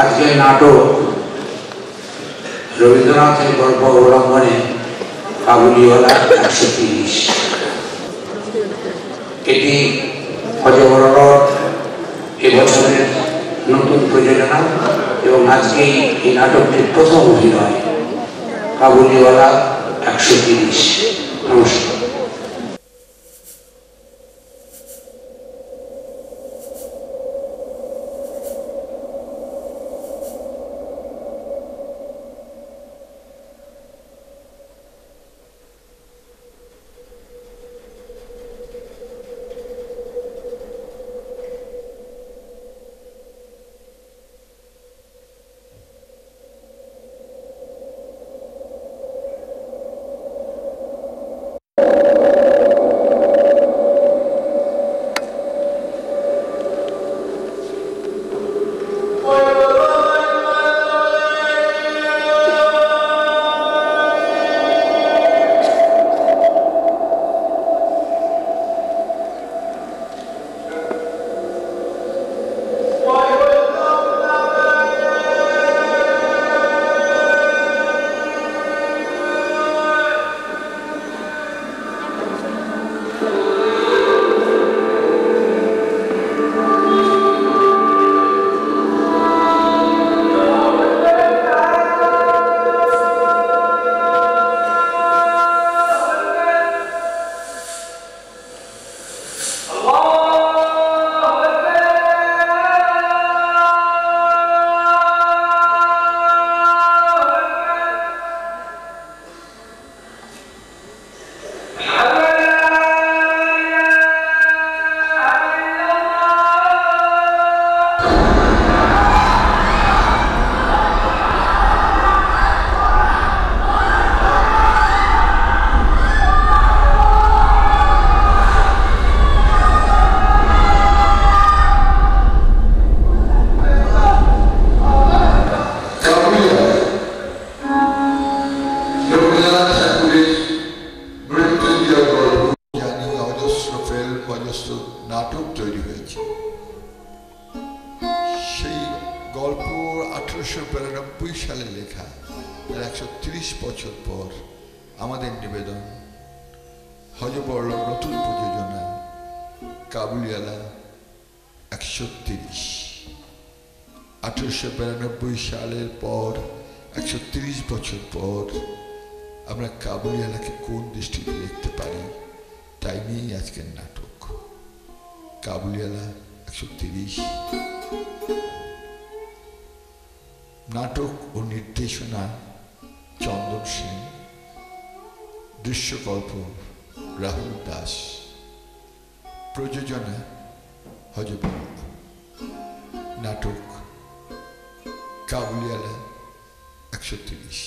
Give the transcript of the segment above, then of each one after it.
আজকের নাটক রবীন্দ্রনাথের গল্প অবলম্বনে কাবুলিওয়ালা 130। এটি হজবরর এবছরের নতুন প্রযোজনা এবং আজকেই এই নাটকটির প্রথম অভিনয় কাবুলিওয়ালা 130। নমস্কার। নাটক তৈরি হয়েছে। সেই গল্প 1892 সালে লেখা। 130 বছর পর আমাদের নিবেদন হজবরল নতুন প্রযোজনা কাবুলিওয়ালা 130। 1892 সালের পর 130 বছর পর আমরা কাবুলিওয়ালাকে কোন দৃষ্টিতে দেখতে পারি তাই নিয়েই আজকের নাটক কাবুলিওয়ালা 130। নাটক ও নির্দেশনা চন্দন সেন, দৃশ্যকল্প রাহুল দাস, প্রযোজনা হজবরল। নাটক কাবুলিওয়ালা 130।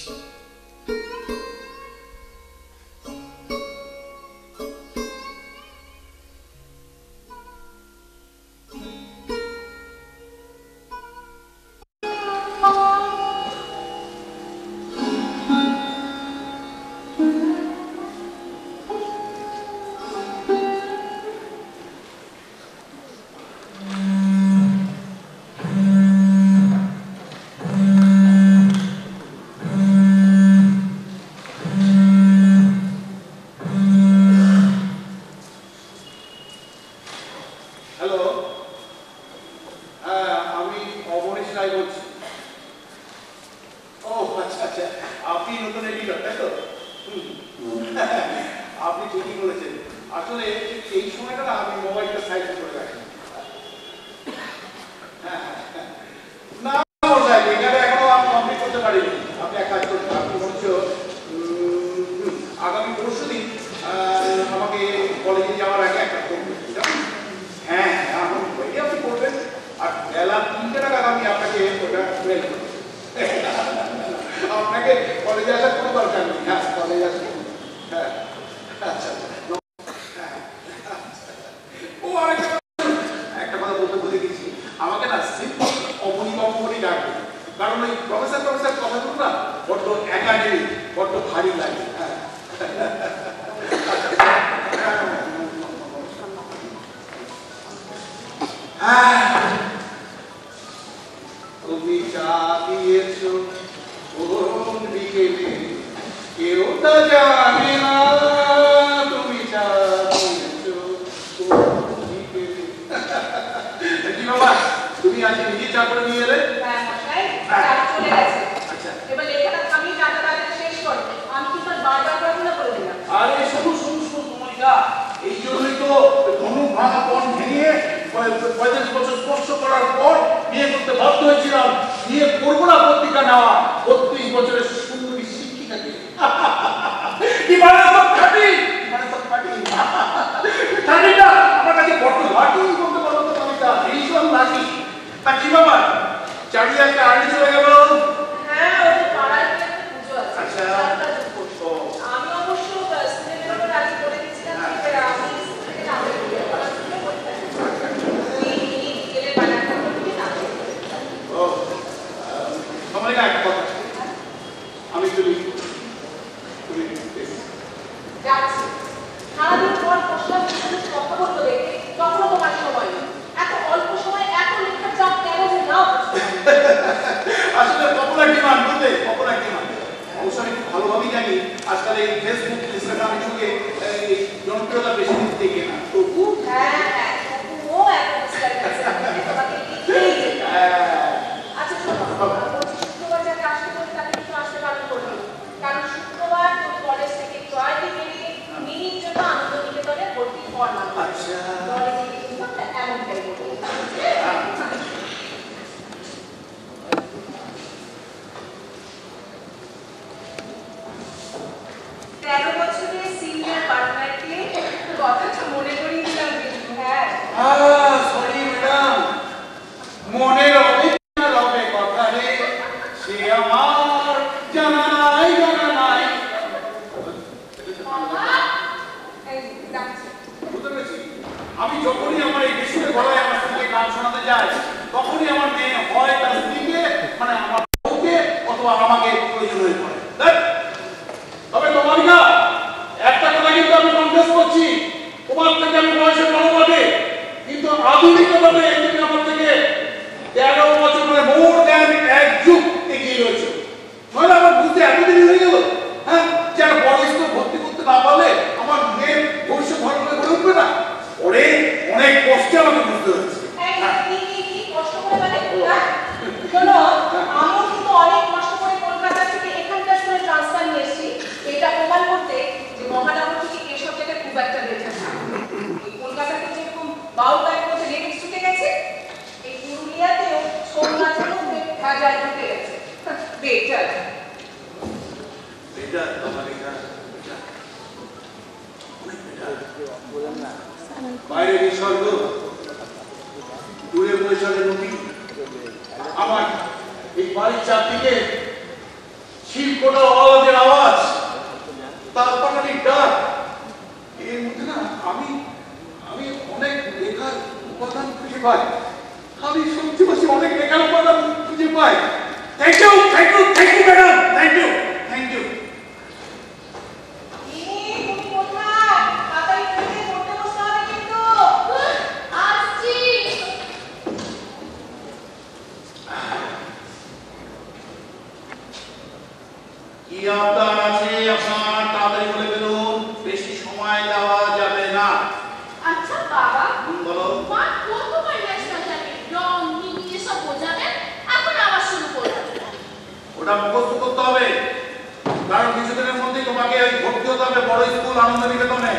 তুমি চা দিয়েছো কোন বিকেলে কেউ তা জানে না তুমি চা দিয়েছো কোন বিকেলে কি বাবা তুমি আজ নিজে চা করে নিয়ে এলে হ্যাঁ মশাই চা চলে গেছে আচ্ছা এবার লেখাটা আমি চাটা তাড়াতাড়ি শেষ করি আমি কি তার বারবার প্রার্থনা করে দিলাম আরে শুধু তোমারিকা এই জন্যই তো ধনুক ভাঙা বন ভেঙে 45 বছর স্পর্শ করার পর বিয়ে করতে বাধ্য হয়েছিলাম বিয়ে করবো না পত্রিকা নেওয়া 32 বছরের সুন্দরী শিক্ষিকাকে কি মানে সব খাটি খাটিটা আমার কাছে বড্ড লাকি বলতে পারো তো তোমারিকা ভীষণ লাকি তা কি বাবা চারিয়ে একটা আড়ি চলে গেল হ্যাঁ ওদের পাড়ায় একটা পুজো আছে আচ্ছা আমি অবশ্য স্কুলের ব্যাপারে রাজি করে দিয়েছিলাম যে আমি স্কুলে যাবো পড়াশোনা করতে এই গেলে বানাটা করতে না ও তোমারিকা একটা কথা আমি তুমি যাচ্ছি সারাদিন পর বসলাম সাথে কথা বলবো দেখে তখনও তোমার সময় নেই এত অল্প সময় এত লেখার চাপ কেন যে নাও আসলে পপুলার ডিমান্ড বুঝলে পপুলার ডিমান্ড অবশ্য আমি খুব ভালোভাবেই জানি আজকাল এই ফেসবুক ইনস্টাগ্রামের যুগে জনপ্রিয়তা বেশি দিতে গিয়ে না তো হ্যাঁ ও একটা স্টাইল আছে তোমাকে লিখেই যেতে আচ্ছা শোনো শুক্রবার যাকে আসতে বলি তাকে কিন্তু আসতে পারবে করবে কারণ শুক্রবার তুমি কলেজ থেকে ট্রয়কে বেরিয়ে মিনির জন্য আনন্দ নিকেতনে ভর্তি ফর্ম আনবে আচ্ছা কলেজে কিন্তু আমরা এমনটাই করবো 13 বছরের সিনিয়র পার্টনারকে কথাটা মনে করিয়ে দিলাম কিন্তু হ্যাঁ সরি ম্যাডাম মনে রবে কথা রে সে আমার জানা নাই বুঝতে পেরেছি আমি যখনই আমার এই বিশুদ্ধ গলায় আমার স্ত্রীকে গান শোনাতে যাই তখনই আমার মেয়ে হয় তার স্ত্রীকে মানে আমার বউকে অথবা আমাকে প্রয়োজন হয়ে পড়ে তবে তোমারিকা একটা কথা কিন্তু আমি কনফেস করছি তোমার থেকে আমি বয়সে বড় বটে কিন্তু আধুনিকভাবে তুমি আমার থেকে 13 বছর মানে মোর দ্যান এক যুগ এগিয়ে রয়েছে নইলে আমার বুঝতে এতদিন হয়ে গেল হ্যাঁ যারা বড় স্কুল ভর্তি করতে না পারলে আমার মেয়ের ভবিষ্যৎ ভালো করে গড়ে উঠবে না ওরে অনেক কষ্টে আমাকে বুঝতে হচ্ছে কি কষ্ট করে মানে শোনো আমি কিন্তু অনেক কষ্ট করে কলকাতা থেকে এখানকার শুনে ট্রান্সফার নিয়ে এসেছি এটা প্রমাণ করতে যে মহানগর থেকে এসব জায়গায় খুব একটা বেঁচে আছে কলকাতাতে যেরকম বাউল গানের মধ্যে লিরিক্স ঢুকে গেছে এই পুরুলিয়াতেও ছৌ নাচের মধ্যে হাজার ঢুকে গেছে বেটার এটা তোমারিকা বাইরে নিসর্গ দূরে বৈশাখে নদী আমার এই বাড়ির চারদিকে শিল্পটা আওয়াজের আওয়াজ তারপরে ডাক এর মধ্যে না আমি অনেক লেখার উপাদান খুঁজে পাই আমি সত্যি বলছি অনেক লেখার উপাদান খুঁজে পাই thank you madam thank you কি আবদার আছে আপনার তাড়াতাড়ি বলে ফেলুন বেশি সময় দেওয়া যাবে না আচ্ছা বাবা বলো মা কতবার ন্যাশনাল জানি রং মিনি এসব বোঝাবেন এখন আবার শুরু করবেন ওটা মুখস্থ করতে হবে কারণ কিছুদিনের মধ্যেই তোমাকে ওই ভর্তি হতে হবে বড় স্কুল আনন্দ নিকেতনে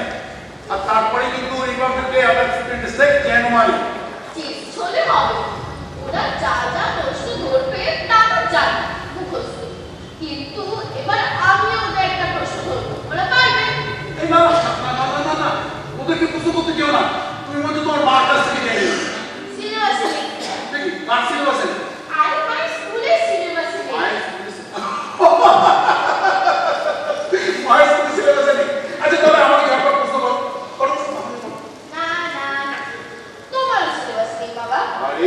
আর তারপরে কিন্তু রিপাবলিক ডে আবার 26 জানুয়ারি ঠিক চলে হবে ওরা যা প্রশ্ন ধরবে তা তো জানি মুখস্থ কিন্তু এবার আমি ওদের একটা প্রশ্ন ধরবো ওরা পারবে এই না ওদেরকে প্রশ্ন করতে যেও না তুমি মধ্যে তোমার মার কাছ থেকে জেনে নিও সিলেবাসে দেখি কার সিলেবাসে আরে ভাই স্কুলের সিলেবাসে মায়ের স্কুলের সিলেবাসে নেই আচ্ছা তাহলে আমাকে একটা প্রশ্ন করো না তোমার সিলেবাস নেই বাবা আরে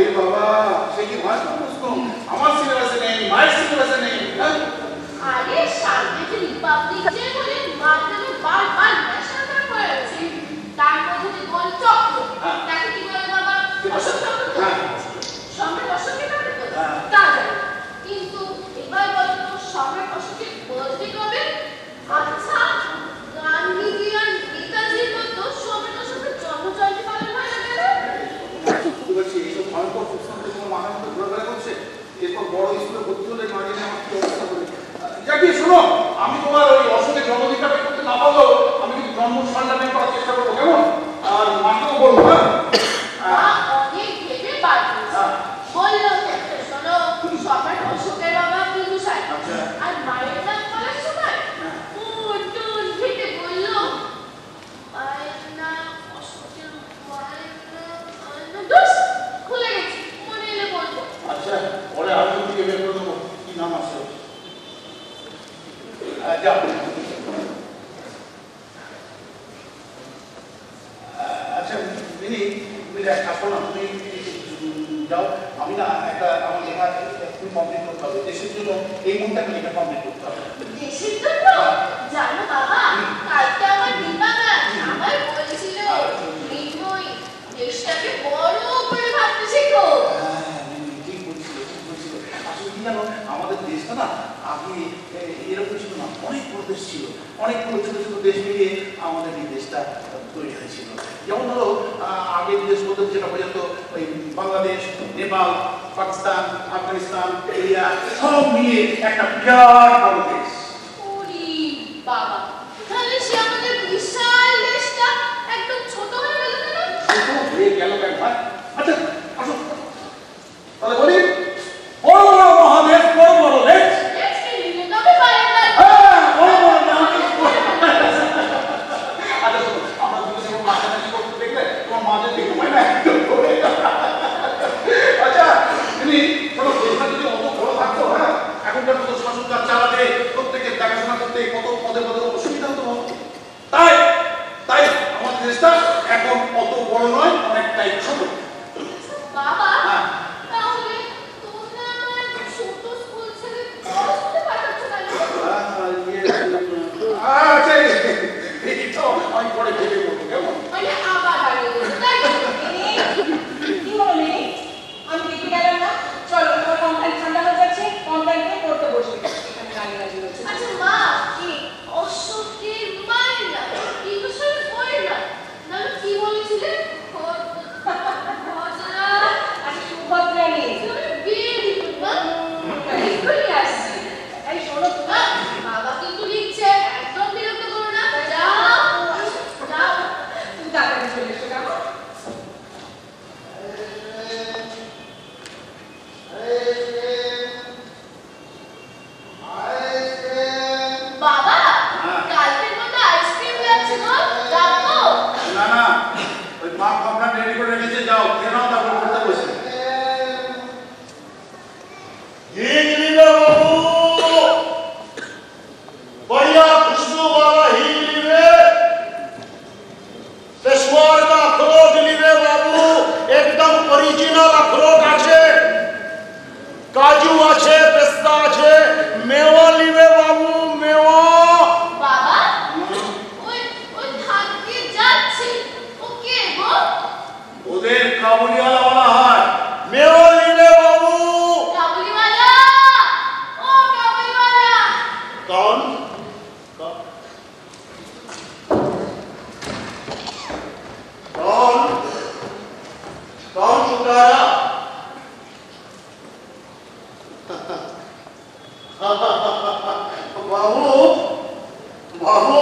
যাকে শোনো, আমি তোমার ওই অসুখের জন্মদিনটা করতে না পারলেও আমি কিন্তু জন্ম সম্মানটা করার চেষ্টা করবো, কেমন? আর মাকেও বলবো। হ্যাঁ অনেক ভেবে বার বললো শোনো, সবার অসুখের বাবা কিন্তু সাই আর মায়ের নাম বলার সময় টুন ভেবে বললো মায়ের নাম অসুখের মায়ের নাম দোষ ভুলে গেছি, মনে এলে বলবো। আচ্ছা, পরে আমি থেকে বের করে দেবো কি নাম আছে। যাও। আচ্ছা মিনি, তুমি এক কাজ করো না, তুমি যাও। আমি না একটা আমার লেখা একটু কমপ্লিট করতে হবে, দেশের জন্য এই মুহূর্তে লেখা কমপ্লিট করতে হবে। দেশের জন্য? জানো বাবা, কালকে আমার দীপাঙ্গা আমার বলছিল মৃন্ময়ী দেশটাকে বড় করে ভাবতে শেখো। ঠিক বলছিল। আসলে কি জানো, আমাদের দেশটা না আগে এরকম ছিল না, অনেক বড় দেশ ছিল, অনেকগুলো ছোট ছোট দেশ মিলিয়ে আমাদের এই দেশটা তৈরি হয়েছিল। যেমন ধরো আগে দেশ বলতে যেটা বোঝাত ওই বাংলাদেশ, নেপাল, পাকিস্তান, আফগানিস্তান, ইন্ডিয়া সব মিলিয়ে একটা বিরাট বড় দেশ। ওরে বাবা, তাহলে সে আমাদের বিশাল দেশটা একদম ছোট হয়ে গেল কেন? ছোট হয়ে গেল কেন? আচ্ছা আসো তাহলে বলি, বড় বড় মহাদেশ, বড় বড় দেশ। দেশকে নিয়ে তবে পারেন না। হ্যাঁ, বড় বড় মহাদেশ। আচ্ছা শোনো, আমরা দুটো যখন মাঝামাঝি করতে দেখলে তোমার মাঝে দেখতে পাই না একদম ধরে। আচ্ছা তুমি শোনো, দেশটা যদি অত বড় থাকতো, হ্যাঁ এখনকার মতো শাসনকার চালাতে, প্রত্যেকের দেখাশোনা করতে কত পদে পদে অসুবিধা হতো। তাই তাই আমাদের দেশটা এখন অত বড় নয়, অনেকটাই ছোট। বাবা, তাহলে তোমরা আমার ছোট স্কুল ছেড়ে বড় স্কুলে পাঠাচ্ছ কেন? আচ্ছা এইটা আমি পরে ভেবে বলবো, কেমন? মানে আবার দাঁড়িয়ে গেল, তাই তো? কি হলো মেয়ে? আমি দেখে গেলাম না। চলো, তোমার কমপ্লেন ঠান্ডা হয়ে যাচ্ছে, কমপ্লেন নিয়ে পড়তে বসবে। এখানে দাঁড়িয়ে রয়েছে। আচ্ছা মা, কি অশোকের মায়ের নাম ইংলিশের বইয়ের নাম নাহলে কি বলেছিলে? আচ্ছা সুভদ্রা নেই। ভেরি গুড মা, এক্ষুনি আসছি। এই শোনো তুমি, বাবা কিন্তু লিখছে, একদম বিরক্ত করো না। যাও যাও। তুমি তাড়াতাড়ি চলে এসো, কেমন? বাবা, কালকের মতো আইসক্রিম লাগছে গো, যাবো? না না, ওই মা খাবার রেডি করে রেখেছে, যাও খেয়ে নাও, তারপর পড়তে বসে। बढ़िया खुशबू वाला ही लीवे, पेशवार का अखरोट लीवे बाबू, एकदम ओरिजिनल अखरोट आछे, काजू आछे, पेस्ता आछे, मेवा लीवे बाबू, मेवा। বাবা, ওই ওই থাকতে যাচ্ছে, ও কে গো? ওদের কাবুলিওয়ালা বলা হয়। मेवा लीवे बाबू। কাবুলিওয়ালা, ও কাবুলিওয়ালা। कौन? कौन? कौन पुकारा? बाबू, बाबू,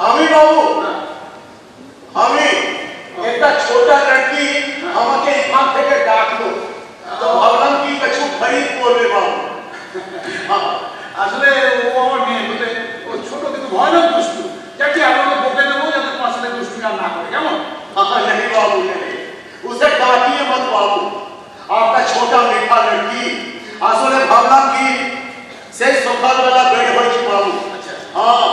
हामी बाबू, हामी एक छोटा लड़की আমাকে এখান থেকে ডাকলো, তো ভাবলাম কি কিছু খরিদ করবে বাবু। আসলে ও আমার মেয়ে, বুঝলে, ও ছোট কিন্তু ভয়ানক দুষ্টু। যাকে আমি ওকে বকে দেবো যাতে তোমার সাথে দুষ্টু আর না করে, কেমন? नहीं बाबू नहीं, उसे डांटिए मत बाबू, आपका छोटा मीठा लड़की আসলে ভাবলাম কি সেই সকালবেলা বের হয়েছি বাবু। हाँ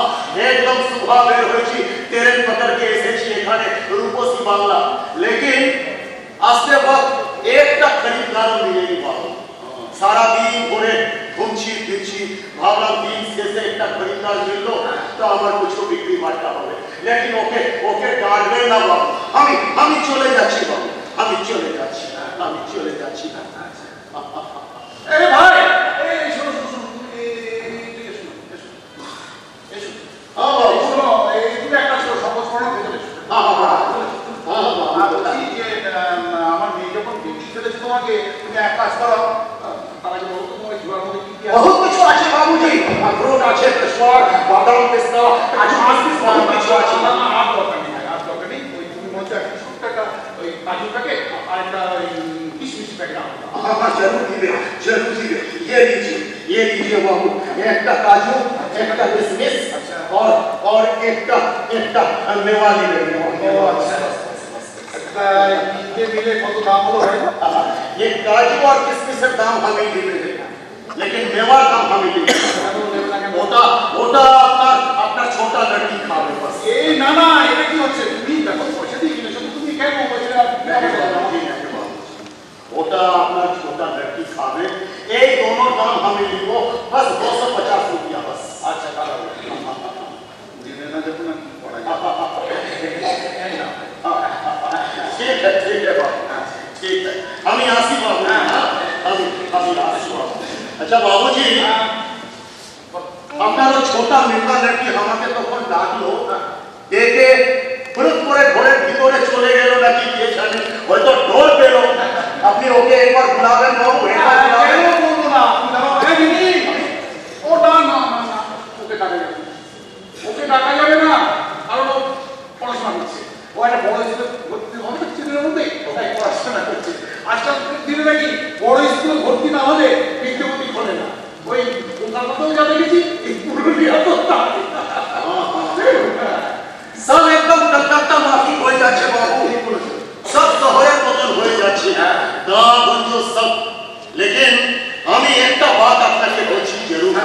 एकदम सुबह बेर হয়েছি, ट्रेन पकड़ के এসেছি এখানে রূপসী বাংলা, लेकिन আসতে वक्त একটা खरीदार मिलेনি बाबू। सारा दिन ঘুরে ঘুমছি ফিরছি, ভাবলাম দিন শেষে একটা খরিদ্দার মিললো তো আমার কিছু বিক্রি বাট্টা হবে, लेकिन ওকে ওকে ডাকবেন না বাবু, আমি চলে যাচ্ছি বাবু, আমি চলে যাচ্ছি। এই ভাই, এই শোনো শোনো শোনো, এদিকে শোনো, এসো এসো। হ্যাঁ বাবু। শোনো, এই তুমি একটা ছোট শপথ করো, ভেতরে এসো। বলছি যে আমার মেয়ে যখন বেটি ফেলেছে তোমাকে, তুমি এক কাজ করো, তারা কি বলতো তোমার জোয়ার মধ্যে কি কি बहुत कुछ আছে বাবুজি अखरोट আছে পেশওয়ার বাদাম পিস্তা কাজু কিশমিশ बहुत কিছু আছে না না আর দরকার নেই আর দরকার নেই ওই তুমি মনে একটা ছোট্ট একটা ওই কাজু প্যাকেট আর একটা কিশমিশ প্যাকেট আনো हाँ जरूर दीजिए ये लीजिए बाबू एक का काजू एक का किशमिश और एक का मेवा लीजिए मिले कत दाम हलो भाई ये काजू और किशमिश का दाम हमें ही मिलेगा लेकिन मेवा दाम हमें नहीं ওটা আপনার ছোটা লড়কি খাবে बस এই না না এটা কি হচ্ছে তুমি দেখো পয়সা দিয়ে কিনেছো তুমি কেন পয়সা ওটা আপনার ছোটা লড়কি খাবে এই दोनों दाम हमें लिखो बस 250 रुपया बस अच्छा তাহলে দিনে না দেখো না পড়া ठीक है बाबू ठीक है हम यहाँ से बाबू हम यहाँ से बाबू अच्छा बाबूजी আপনার ছোটা মেকা লড়কি আমাকে তখন ডাকলো দেখে পুরুত করে ঘরের ভিতরে চলে গেল নাকি কে জানে হয়তো ডোর পেল আপনি ওকে একবার বুলাবেন বাবু একবার বুলাবেন কেন বলবো না তুমি দাঁড়াও এই দিদি ওটা না না না ওকে ডাকা যাবে না কারণ ও পড়াশোনা করছে ও একটা বড় স্কুলে ভর্তি হবে ছেলের মধ্যে তাই পড়াশোনা করছে আজকাল দিনে নাকি বড় স্কুলে ভর্তি না হলে বিদ্যাপতি খোলে না ওই কলকাতাতেও যা দেখেছি এই পুরুলিয়া তো सब एकदम कलकत्ता माफी हो जाচ্ছে बाबू सब শহরের মতন হয়ে যাচ্ছে না বন্ধু সব लेकिन আমি একটা বাত আপনাকে বলছি জরুর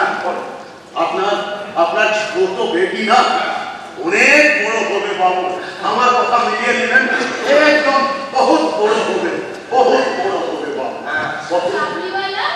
আপনার ছোট বেটি না অনেক বড় হবে বাবু আমার কথা মিলিয়ে নেবেন একদম বহুত বড় হবে বাবু কাবলিওয়ালা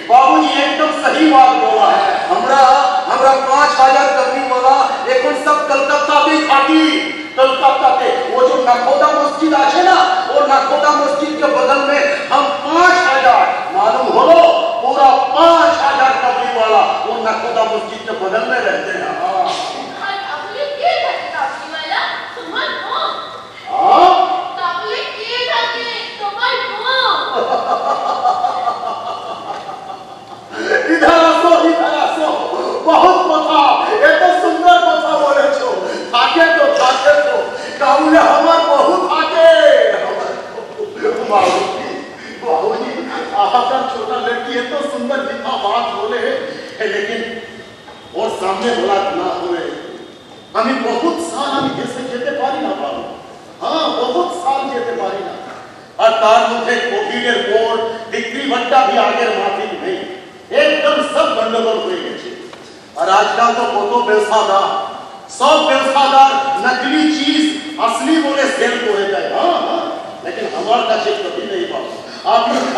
बाबूजी एकदम सही बात बोला है हमरा 5000 कपड़ी वाला এখন सब कलकत्ता खाती कलकत्ता के वो जो नखोदा मस्जिद আছে ना वो नखोदा मस्जिद के बगल में हम 5000 मालूम हो पूरा 5000 कपड़ी वाला वो नखोदा मस्जिद के बगल में रहते हैं और अपने के থাকে কাবলিওয়ালা তোমার মো हां তাহলে কে থাকে তোমার মো इधर आसो बहुत কথা এত সুন্দর কথা বলেছো থাকে তো কাউলে আমার বহুত থাকে बाबूजी आपका छोटा लड़की है तो सुंदर जितना बात बोले लेकिन और सामने बोला ना हुए हमें बहुत साल हम जैसे যেতে পারি না বাবু हाँ बहुत साल যেতে পারি না আর তার মধ্যে কোভিডের পর বিক্রি ভট্টা भी আগের মাফিক নেই एकदम सब गंडगोल हो गए और आजकल तो कतो व्यवसादार सब व्यवसादार नकली चीज असली बोले सेल করে দেয় हां लेकिन हमार কাছে कभी नहीं बाबू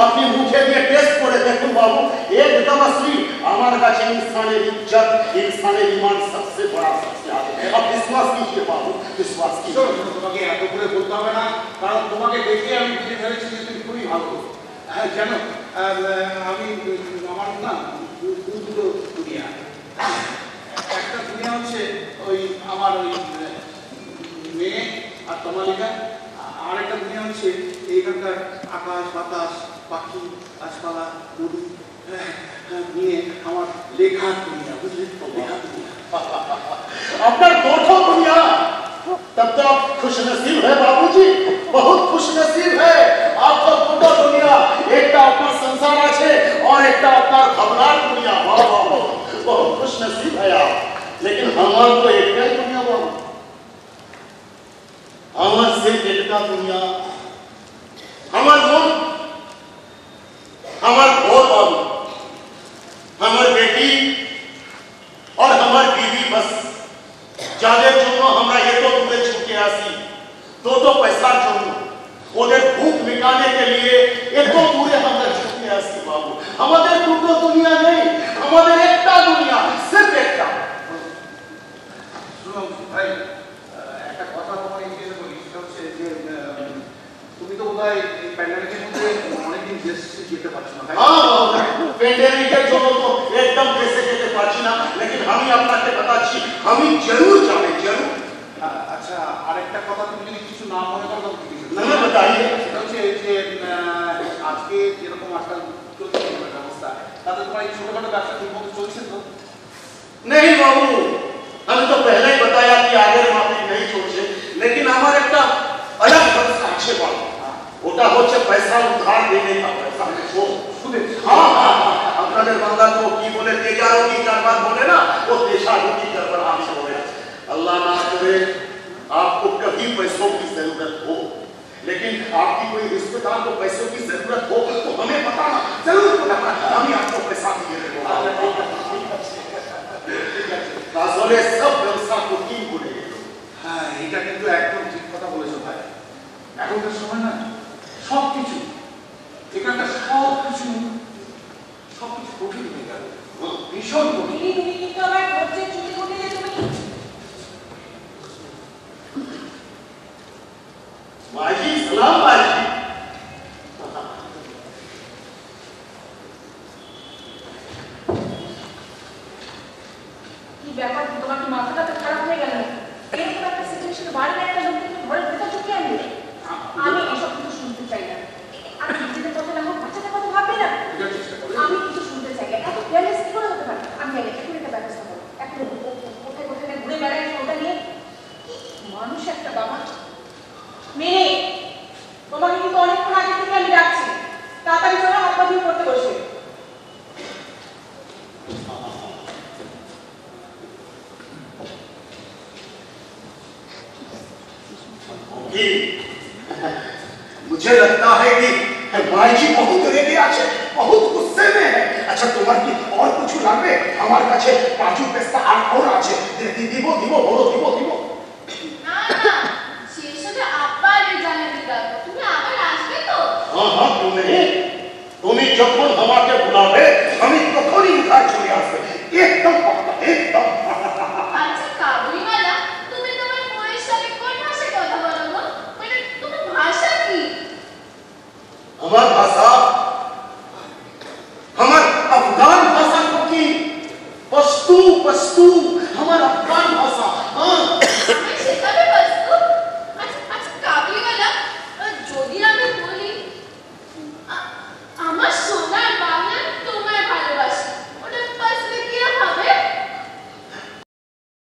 আপনি মুখে দিয়ে টেস্ট করে দেখুন বাবু एकदम असली हमार কাছে इंसाনের इज्जत इंसाনের ईमान सबसे बड़ा सबसे आगे अब विश्वास कीजिए बाबू विश्वास कीजिए তোমাকে এত করে বলতে হবে না কারণ তোমাকে দেখে আমি বুঝে ফেলেছি যে তুমি খুবই ভালো জানো আমি আমার না দুটো দুনিয়া একটা দুনিয়া হচ্ছে ওই আমার ওই মেয়ে আর তোমালিকা আর একটা দুনিয়া হচ্ছে এইখানকার আকাশ বাতাস পাখি গাছপালা নদী নিয়ে আমার লেখার দুনিয়া বুঝলি তো লেখার দুনিয়া अपना दोनों दुनिया तब तो आप खुश नसीब है बाबूजी बहुत खुश नसीब है आपका दोनों दुनिया एक का अपना संसार আছে और एक का अपना खबरार दुनिया वाह वाह बहुत खुश नसीब है आप लेकिन हमार तो एक ही दुनिया बाबू हमार सिर्फ एक का दुनिया हमार मन हमार घर बाबू हमार बेटी और हमार बीवी बस যাদের জন্য আমরা এত দূরে ছুটে আসি तो पैसा জন্য ওদের ভুখ মিটানে के लिए এত দূরে আমরা ছুটে আসি বাবু আমাদের দুটো দুনিয়া নেই আমাদের একটা দুনিয়া সির্ফ একটা আমি জরুর যাবে জরুর। আচ্ছা আরেকটা কথা তুমি যদি কিছু না মনে করো তবে কিছু না না बताइए। সেটা হচ্ছে যে আজকে যেরকম আজকাল চলছে ব্যবস্থা তাতে তোমার এই ছোটখাটো ব্যবসা ঠিক মতো চলছে তো? नहीं बाबू, हमें तो पहले ही बताया कि आगे माफी नहीं छोड़े, लेकिन हमारे एक अलग व्यवस्था अच्छे बात ওটা হচ্ছে পয়সা উধার देने का पैसा वो सुने। हाँ हाँ আপনাদের বাংলা তো কি বলে তেজারো কি কারবার বলে ना, वो तेजारो की कारोबार आपसे हो गया। अल्लाह ना करे आपको कभी पैसों की जरूरत हो, लेकिन आपकी कोई रिश्तेदार को पैसों की जरूरत हो तो हमें बताना, जरूर बताना, हम आपको पैसा दिए देंगे। আসলে সব ব্যবসা কঠিন করে গেল। হ্যাঁ এটা কিন্তু একদম ঠিক কথা বলেছো ভাই। এখনকার সময় না সবকিছু এখানকার সবকিছু কঠিন হয়ে গেল, ভীষণ কঠিন। তুমি কিন্তু আবার খরচের চুটি উঠিয়ে তুমি মাঝি সালাম মাঝি। কি ব্যাপার, তোমার কি মাথাটা তো খারাপ হয়ে গেল? এরকম একটা সিচুয়েশনে বাড়ির একটা লোককে তুমি ঘরের ভেতর ঢুকিয়ে আনবে? আমি এসব কিছু শুনতে চাই না। আর নিজেদের কথা না হোক, বাচ্চাদের কথা ভাববে না। আমি কিছু শুনতে চাই না। এত কেয়ারলেস কি করে হতে পারে? আমি আগে এখন একটা ব্যবস্থা করবো। এখন কোথায় কোথায় ঘুরে বেড়াই ওটা নিয়ে। মানুষ একটা বাবা মেয়ে, তোমাকে কিন্তু অনেকক্ষণ আগে থেকে আমি ডাকছি, তাড়াতাড়ি চলো হাত পা ধুয়ে পড়তে বসবে। मुझे लगता है कि माई जी बहुत रेगे আছে, बहुत गुस्से में है। अच्छा তোমার কি और कुछ লাগবে? আমার কাছে কাজু পেস্তা আর আছে, দিব দিব বলো দিব দিব। না না শেষ হলে আবার জানাতে যাব, তুমি আবার আসবে তো? हाँ हाँ क्यों नहीं, তুমি যখন আমাকে বুলাবে আমি তখনই উঠায় চলে আসবে, একদম পাক্কা একদম। আচ্ছা কাবুলিওয়ালা, তুমি তোমার বউয়ের সাথে কোন ভাষায় কথা বলো গো? মানে তোমার ভাষা কি? আমার ভাষা, আমার আফগান ভাষা কি পশতু পশতু, আমার আফগান ভাষা। হ্যাঁ আমি শেখাবে বস্তু। আচ্ছা আচ্ছা কাবুলিওয়ালা, যদি আমি বলি আমার সোনার বাংলা তোমায় ভালোবাসি, ওটা পাসলে কি হবে?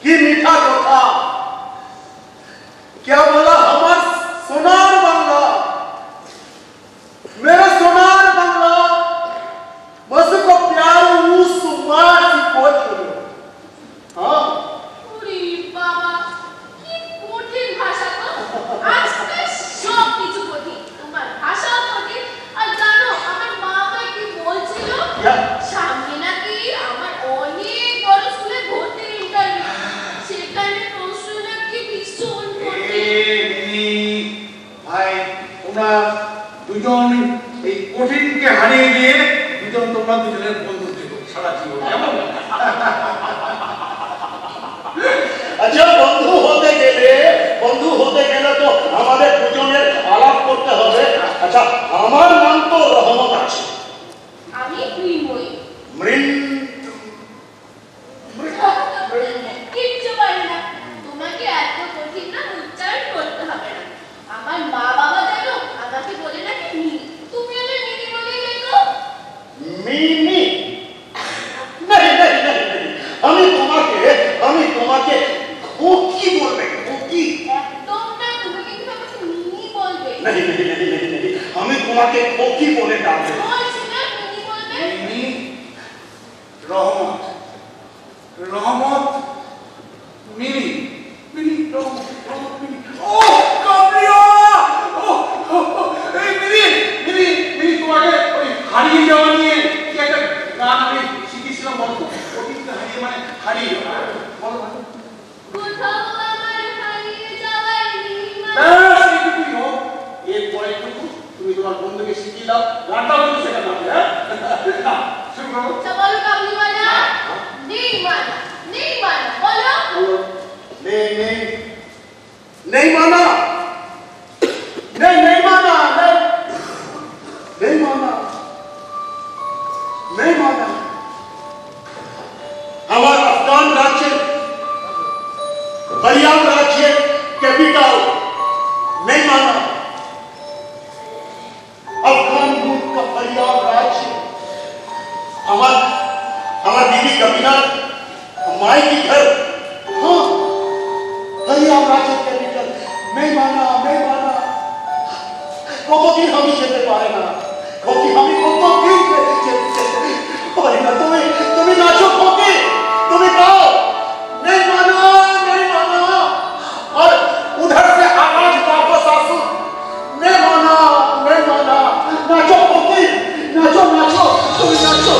কি মিঠা কথা, क्या बोला? हमार सोनार बांग्ला, मेरा सोनार बांग्ला, बस को प्यार उस मार की कोच करो। हाँ ওরে বাবা, কি কঠিন ভাষা গো। আজকাল সব কিছু কঠিন, তোমার ভাষাও কঠিন। আর জানো আমার মা আমায় কি বলছিল? क्या? সামনে নাকি আমার অনেক বড় স্কুলে ভর্তির ইন্টারভিউ, সেখানে প্রশ্ন নাকি ভীষণ কঠিন। ভাই তোমরা দুজন এই কঠিনকে হারিয়ে দিয়ে দুজন তোমরা দুজনের বন্ধু থেকো সারা জীবন, কেমন? अच्छा বন্ধু হতে গেলে তো আমাদের দুজনের আলাপ করতে হবে। আচ্ছা আমার নাম তো রহমত আছে, আমি মৃন্ময়ী। কিচ্ছু পারি না, তোমাকে এত কঠিন না উচ্চারণ করতে হবে না। আমার মা বাবা জানো আমাকে বলে নাকি মিনি, তুমি ওদের মিনি বলেই দেখো। মিনি नहीं नहीं नहीं नहीं, আমি তোমাকে खोकी बोलবে, खोकी। একদম না, তুমি কিন্তু আমাকে মিনি বলবে। नहीं नहीं नहीं नहीं नहीं, আমি তোমাকে खोकी বলে ডাকবো। বলছি না মিনি বলবে। মিনি, রহমত, রহমত, মিনি, মিনি, রহমত, রহমত, মিনি। ও কাবলিয়া! এই মিনি, মিনি, মিনি তোমাকে ওই হারিয়ে যাওয়া নিয়ে কি একটা গান আমি শিখেছিলাম, বলো তো? কঠিনকে হারিয়ে মানে হারিয়ে যাওয়া, বলো বলো। কোথাও আমার হারিয়ে যাওয়ার নিমা। ব্যাস এইটুকুই হোক, এরপরে একটু তুমি তোমার বন্ধুকে শিখিয়ে দাও, গানটাও কিন্তু শেখাতে হবে। হ্যাঁ না, শুরু করো। আচ্ছা বলো কাবুলিওয়ালা। নেই মানা, বলো। नहीं माना, नहीं माना, नहीं माना, नहीं माना। हमारा अफगान राज्य कैपिटल नहीं माना। अफगान दूध का फरियाद राज्य हमार बीवी कबीना माई की घर, हाँ फरियाद राज्य कैपिटल नहीं माना। কতদিন আমি যেতে পারে না, আমি কতদিন পারি না। তুমি নাচো খোকি, তুমি গাও, नहीं माना। और उधर से आवाज वापस आंसू, नहीं माना। नाचो खोकी, नाचो तुम नाचो।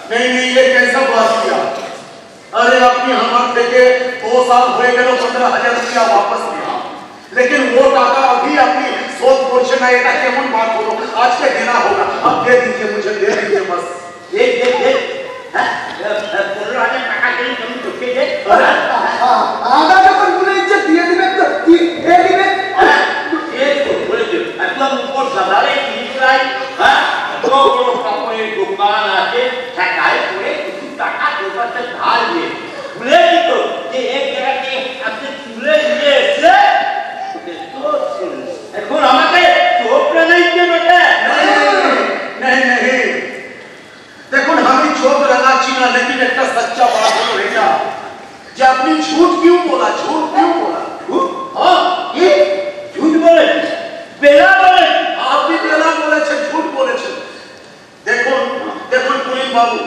नहीं ये कैसा बात किया? अरे अपनी हमारे के 2 साल हुए गए 15,000 रुपया वापस दिया, लेकिन वो टाका अभी अपनी सोच पोर्शन है ना केमन बात बोलो आज के देना होगा। अब दे दीजिए मुझे, दे दीजिए बस। दे 15,000 টাকা দিন তুমি ঢুকে দে। आधा যখন বলে ইচ্ছে দিয়ে দিবেন তো দিয়ে দিবেন। ये बोले दे একদম উপর সাদারে কিনলাই, হ্যাঁ বড় বড় কাপড়ের দোকান আছে, ঠেকায় করে কিছু টাকা দোকানতে ধার দিয়ে ভুলে দিত যে এক জায়গা থেকে আপনি তুলে নিয়ে এসে এখন আমাকে চোপড়ে দিচ্ছে বেটা। नहीं देखो हमें चोप लगाची ना, लेकिन एक सच्चा बात हो बेटा जे अपनी झूठ क्यों बोला? हाँ ये झूठ बोले, बेला बोले, आप भी बेला बोले छे, झूठ बोले छे। देखो पुलिस बाबू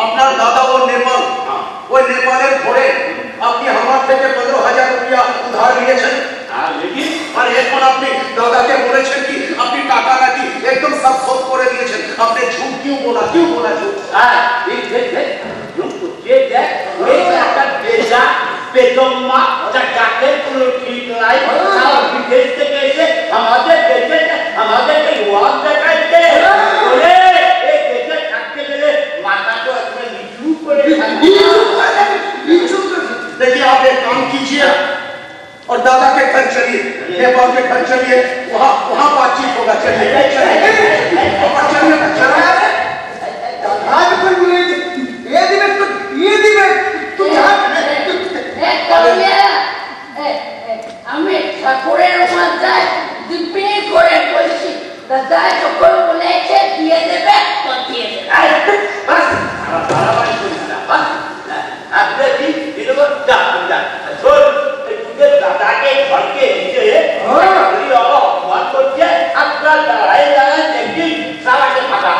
আপনার দাদা ও নেপাল ওই নেপালের ঘরে আপনি আমার থেকে 15,000 रुपया उधार নিয়েছেন। लेकिन আর এখন আপনি দাদাকে বলেছেন কি আপনি টাকা নাকি একদম সব শোধ করে দিয়েছেন। আপনি ঝুট क्यों बोला झूठ? देख तुम पूछे देख वे का बेजा बेदम्मा जाके पुरो ठीक लाई और विदेश से कैसे हमारे के घर चलिए, नेपाल के घर चलिए, वहाँ बातचीत होगा। चलिए আমি ঠাকুরের মাথায় দিব্যি করে বলছি, দাদা যখন বলেছে দিয়ে দেবে তো দিয়ে দেবে। दादाके घर के नीचे अपमान करके अपना लड़ाई देखी सारा के भागा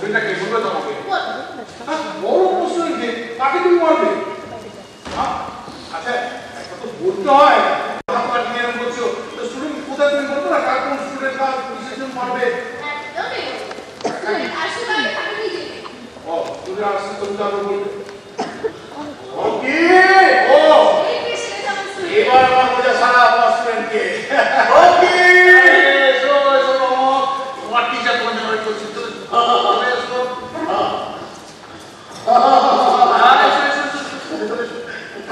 এটা কে বলবে তোমাকে? বড় প্রশ্ন যে কাকে তুমি মারবে? আচ্ছা একটা তো বলতে হয়, আপনার নিয়ম বলছো তো স্টুডেন্ট কোথায় তুমি বলতো না কার কোন স্টুডেন্ট কার ডিসিশন মারবে? ও তুমি আসলে তুমি তো আরো বলবে ওকে ও এবার আমার বোঝা সারা আপনার স্টুডেন্টকে ওকে তোমার টিচার তোমাদের ওয়েট করছে তো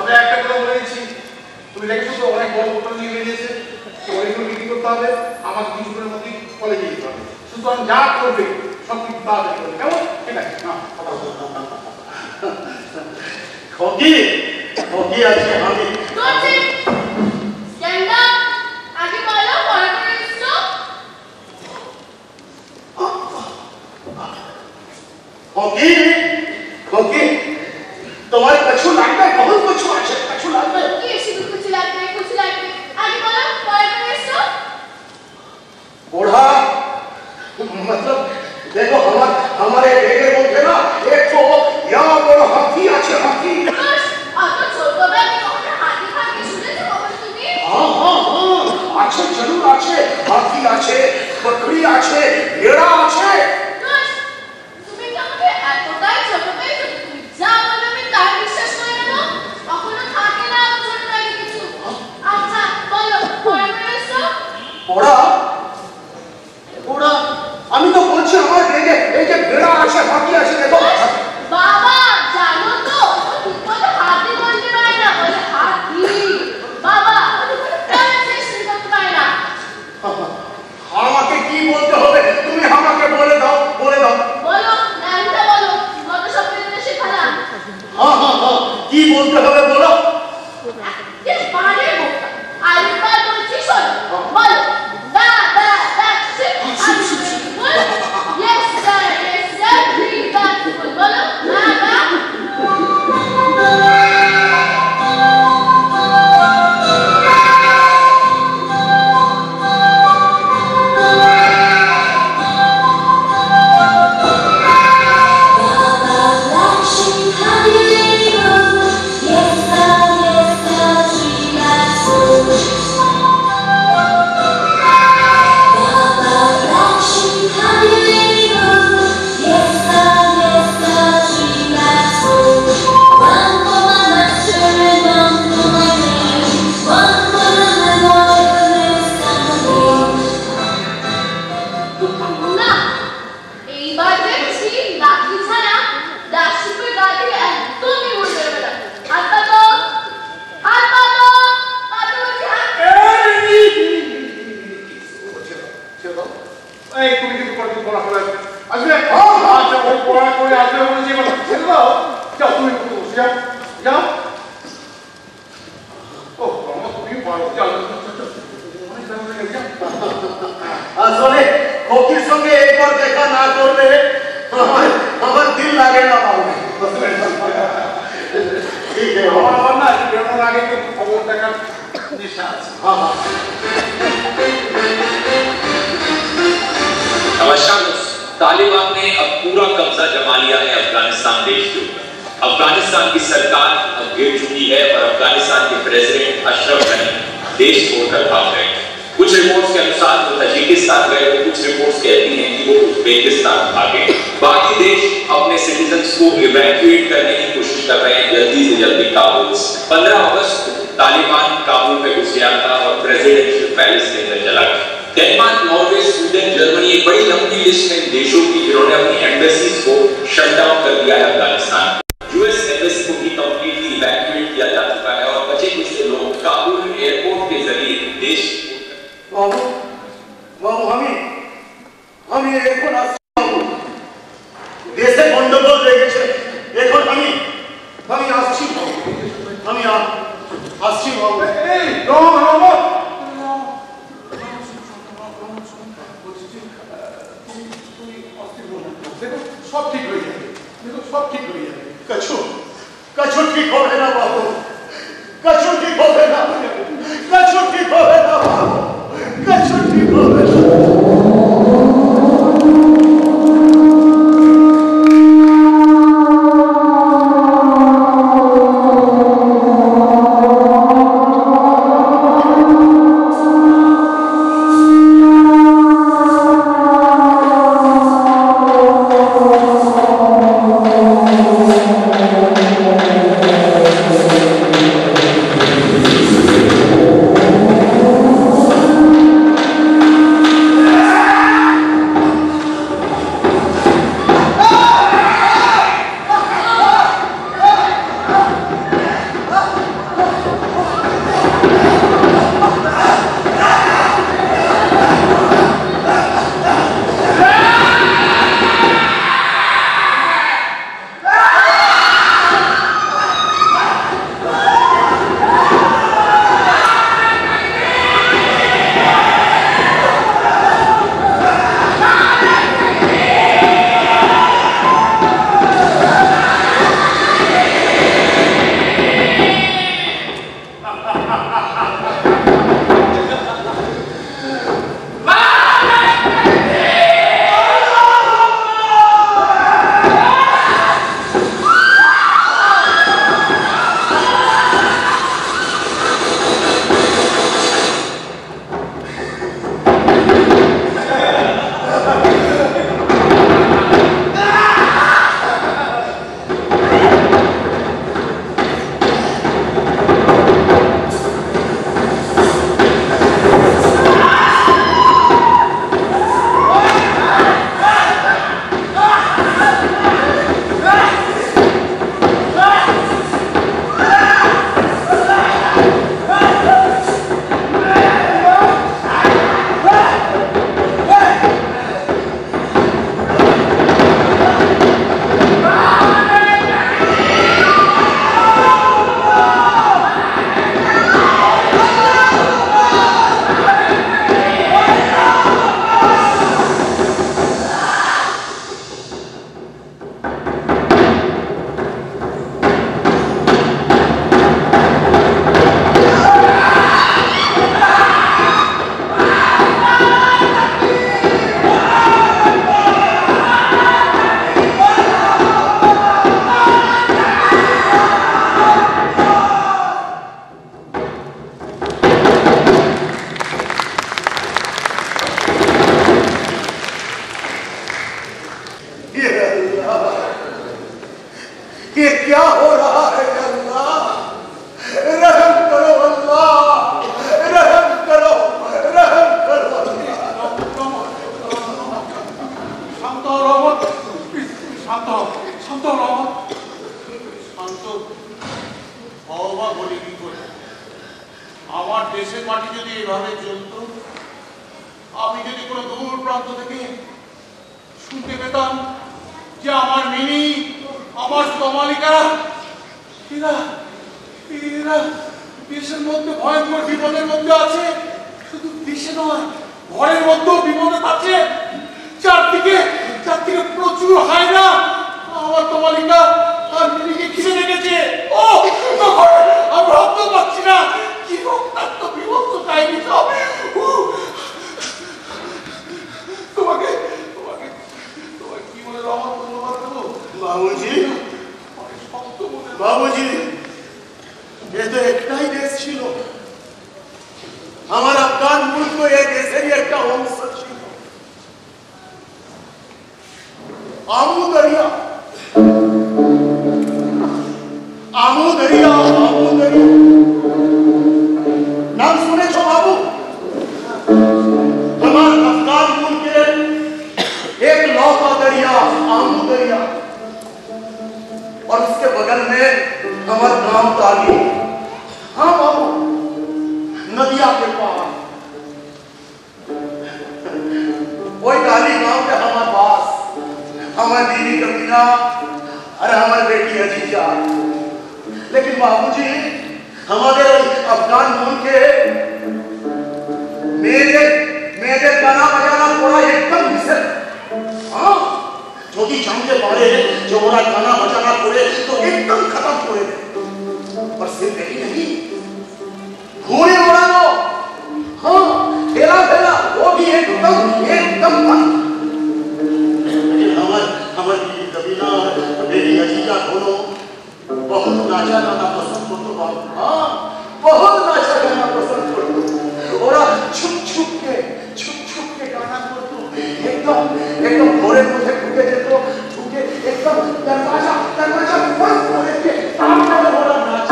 আমি একটা কথা বলে দিচ্ছি, তুমি দেখেছো তো অনেক বড় বোতল নিয়ে বেরিয়েছে, ওইগুলো মিটিং করতে হবে, আমাকে কিছুক্ষণের মধ্যেই কলেজে যেতে হবে, সুতরাং যা করবে সব কিছু তাড়াতাড়ি করবে, কেমন? ঠিক আছে না খোকি খোকি আছে আমি স্ট্যান্ড আপ আগে বলো পড়া করে এসছো খোকি খোকি তোমার কিছু লাগবে বহুত কিছু আছে কিছু লাগবে কি শুধু কিছু লাগবে আগে বলো পড়া করে এসছো पढ़ा मतलब देखो हमारे बेटे बोलते ना एक तो यहाँ बड़ो हाथी আছে हाथी অত ছোটবেলায় কখনো হাতি থাকে শুনেছো কখনো তুমি? हाँ हाँ हाँ আছে जरूर আছে हाथी আছে बकरी আছে भेड़ा আছে তুমি কি আমাকে এতটাই ছোট পেয়েছো তুমি যা বলো আমি তার বিশ্বাস করে নেব? কখনো থাকে না ছোটবেলায় কিছু। আচ্ছা বলো পড়া করে এসছো পড়া পড়া আমি তো বলছি আমার বেগে এই যে भेड़ा আছে हाथी আছে দেখো বাবা জানো তো ঠিক করে হাতি বলতে পারে না বলে হাতি বাবা ঠিক করে ট্রান্সলেশন করতে পারে না আমাকে কি বলতে হবে তুমি আমাকে বলে দাও বলো নামটা বলো কত সব পেতে শেখালাম हाँ हाँ हाँ কি বলতে হবে বলো Yes, বারে বোকা আরেকবার বলছি শোনো বলো দা বলো yes sir three that বলো দা আসলে কোকির সঙ্গে একবার দেখা না করলে আমার দিল লাগে না বাবু ঠিক আছে আমার না বেরোনোর আগে একটু খবর দেখার নেশা আছে नमस्कार तालिबान ने अब पूरा कब्जा जमा लिया है अफगानिस्तान देश के ऊपर अफगानिस्तान की सरकार अब गिर चुकी है और अफगानिस्तान के प्रेसिडेंट अशरफ गनी देश छोड़कर भाग गए कुछ रिपोर्ट्स के अनुसार वो तजिकिस्तान गए तो कुछ रिपोर्ट्स कहती हैं कि वो उज्बेकिस्तान भागे बाकी देश अपने सिटीजन्स को इवैक्यूएट करने की कोशिश कर रहे हैं जल्दी से जल्दी काबुल 15 अगस्त तालिबान काबुल में घुस गया था और प्रेसिडेंशियल पैलेस के अंदर चला गया डेनमार्क नॉर्वे स्वीडन जर्मनी एक बड़ी लंबी लिस्ट में देशों की जिन्होंने अपनी एम्बेसीज को शट डाउन कर दिया है अफगानिस्तान यूएस एम्बेसी को भी कंप्लीटली इवैक्यूएट किया जा चुका है और बचे कुछ लोग काबुल एयरपोर्ट के जरिए देश বাবু বাবু আমি এখন আসছি বাবু দেশে গন্ডগোল লেগেছে এখন আমি আসছি বাবু আমি আসছি বাবু এই সব ঠিক হয়ে যাবে সব ঠিক হয়ে যাবে कछु ठीक হবে না বাবু कछु ठीक হবে না कछु ठीक হবে না বাবু कछु ठीक হবে না ये अल्लाह, ये क्या हो रहा है अल्लाह? रहम करो अल्लाह, रहम करो, रहम करो। শান্ত রহমত, শান্ত শান্ত রহমত, শান্ত হওয়া বলি কি করে? আমার দেশের মাটি যদি এভাবে চলতো, আমি যদি কোনো দূর প্রান্ত থেকে শুনতে পেতাম যে আমার মিনি, আমার কমালিকারা এরা এরা দেশের মধ্যে ভয়ঙ্কর বিপদের মধ্যে আছে, শুধু দেশে নয় ঘরের মধ্যেও বিপদে আছে, চারদিকে প্রচুর হায়না আমার কমালিকা আর মিনিকে ঘিরে রেখেছে। ও আমি ভাবতে পারছি না কি রক্তাক্ত বিভক্ত কাহিনী সব। তোমাকে তোমাকে তোমাকে কি বলে রহমত ধন্যবাদ দেবো बाबूजी, बाबूजी, ये तो एकटाई देश छिलो, আমার আফগান মুলক এই দেশেরই একটা অংশ ছিল। আমু দরিয়া, আমু দরিয়া, আমু দরিয়া নাম শুনেছো বাবু? আমার আফগান মুলকের एक लौता दरिया आमू दरिया और उसके बगल में हमारा गांव ताली। हाँ बाबू, नदिया के पार वही ताली गांव के हमारे पास हमारी दीदी कमीना और हमारी बेटी अजीजा। लेकिन बाबूजी, हमारे अफगान मुल्क के मेरे मेरे गाना बजाना थोड़ा एकदम मिसल। हाँ, যদি জানতে পারে যে ওরা গানা বাজানা করে তো একদম খতম করে দেবে। और सिर्फ यही नहीं, घोड़े उड़ाना, हाँ ठेला ठेला, वो भी एकदम एकदम बंद। लेकिन हमारी कबीना मेरी अजीजा दोनों बहुत नाचा गाना पसंद करते बाबू। हाँ, बहुत नाचा गाना पसंद करते। और छुप छुप के गाना करते, एकदम एकदम घोड़े मुझे ढुके जेतो, ढुके एकदम दरवाजा बंद करे के सामने घोड़ा नाच।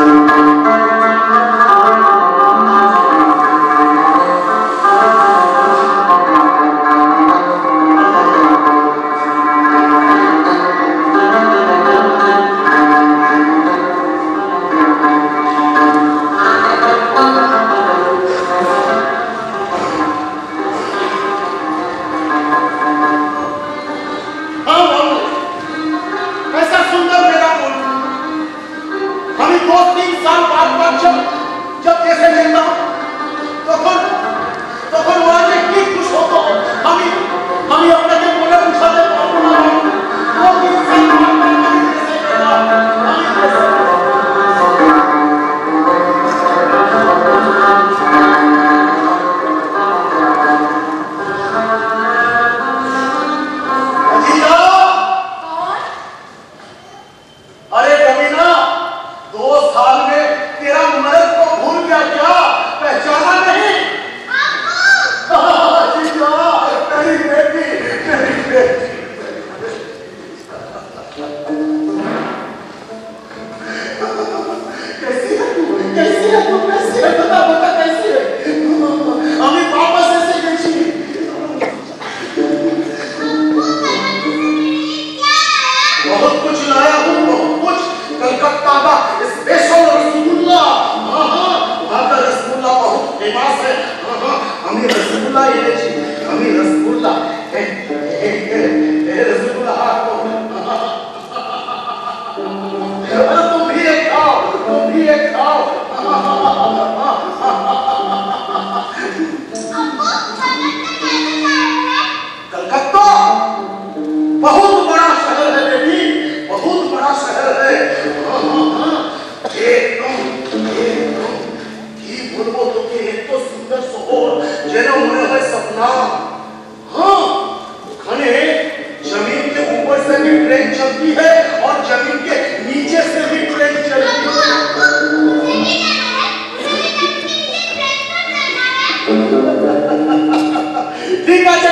ঠিক আছে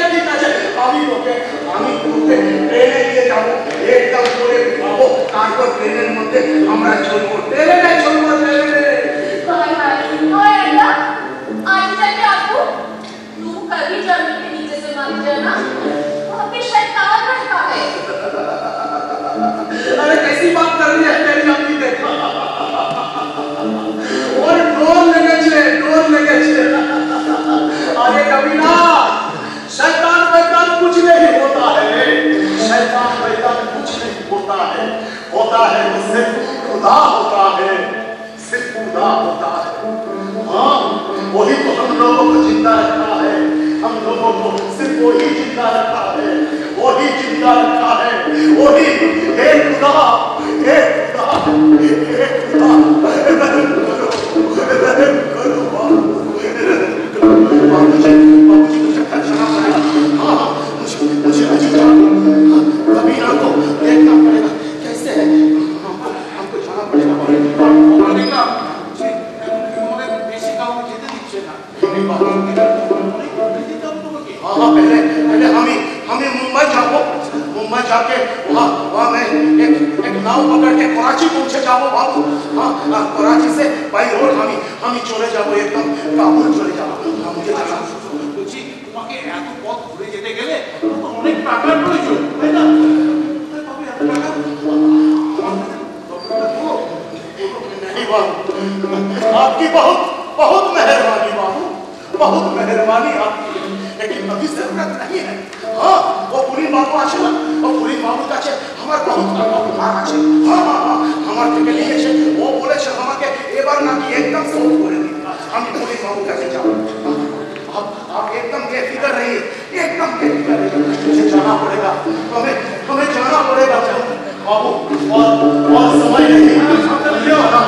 আমি ঘুরতে ট্রেনে গিয়ে যাবো। আমরা চলবো ট্রেনে চলবো ট্রেনে। हाय हाय हाय अल्लाह आज जाके आपको तू कभी जमीन के नीचे से मर जाना वहाँ पे शैतान रहता है। अरे कैसी बात कर रही है तेरी अम्मी देखो और डोर लगे छे अरे कबीरा शैतान वैतान कुछ नहीं होता है शैतान वैतान कुछ नहीं होता है वो सिर्फ खुदा होता है हाँ वही तो हम लोगों को जिंदा रखता है हम लोगों को सिर्फ वही जिंदा रखा है वही हे खुदा मुझे कबीरा को देखना पड़ेगा कैसे है हमको जाना पड़ेगा पहले हमें मुंबई जाके वहाँ मैं एक नाव पकड़ के कराची पहुँचे जाओ बाबू हाँ कराची से बाई रोड हमें चले जाओ एकदम काबुल चले जाओ मुझे जाना বলছি তোমাকে এত পথ ঘুরে যেতে গেলে অনেক টাকার প্রয়োজন তাই না তবে এত টাকা नहीं बाबू आपकी बहुत मेहरबानी बाबू बहुत मेहरबानी आपकी लेकिन अभी जरूरत नहीं है हाँ वो पुलिस बाबू आछे ना वो पुलिस बाबू काছে আমার बहुत উপহার আছে हाँ আমার থেকে লিখেছে ও বলেছে আমাকে এবার নাকি একদম সব করে দিন আমি পুলিস বাবু কাছে যাব आप एकदम बेफिक्र रहिए मुझे जाना पड़ेगा हमें जाना पड़ेगा बाबू और समय नहीं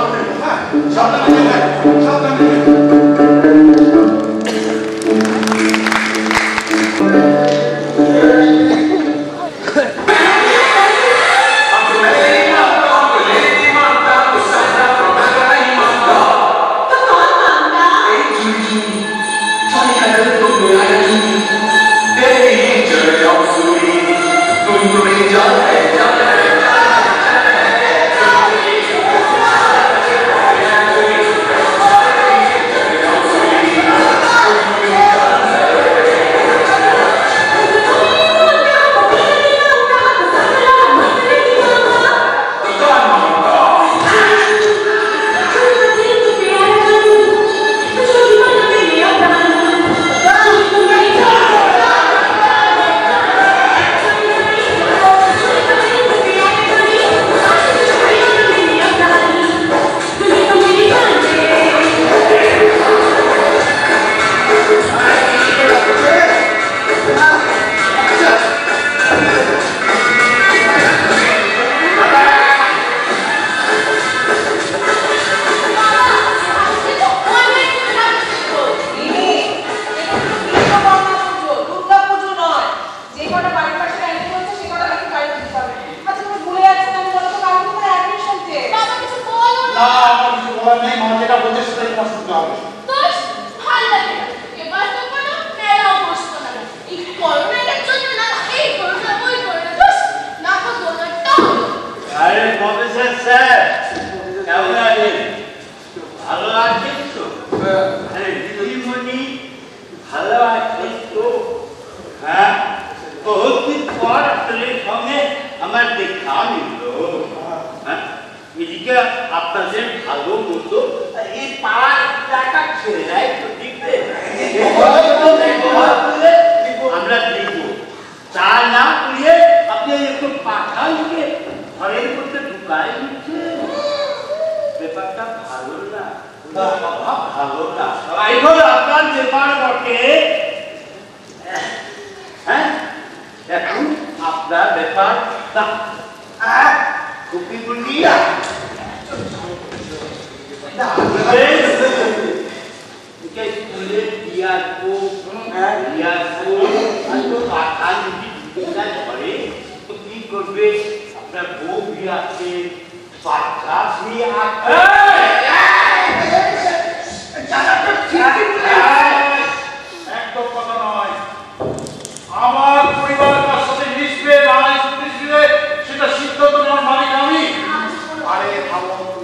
আরে ভালো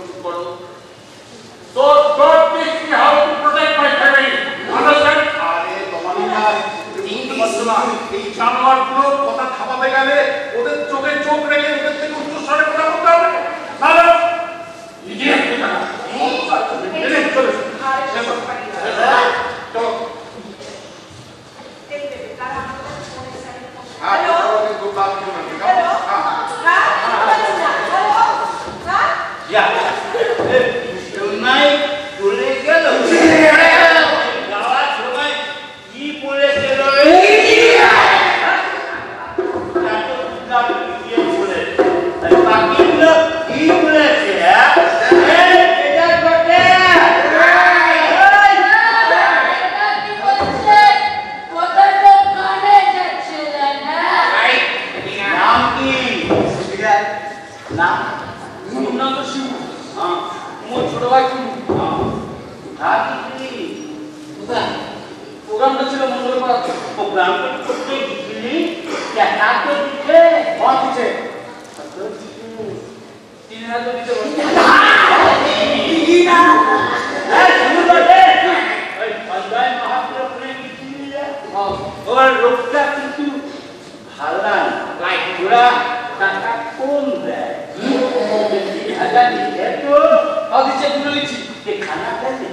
যা সোনাই চলে গেল যাওয়ার সময় কি বলেছিল বাকিগুলো কি বলেছে প্রোগ্রামটা ছিল মঙ্গলবার প্রোগ্রাম করতে গেছিলি টাকা তো দিচ্ছে কত দিচ্ছে 3000 তো দিতে বলছে ওর লোকটা কিন্তু ভালো না ওরা টাকা কম দেয় 3000 দিচ্ছে তো দিচ্ছে দুটো দিচ্ছি খানা খেতে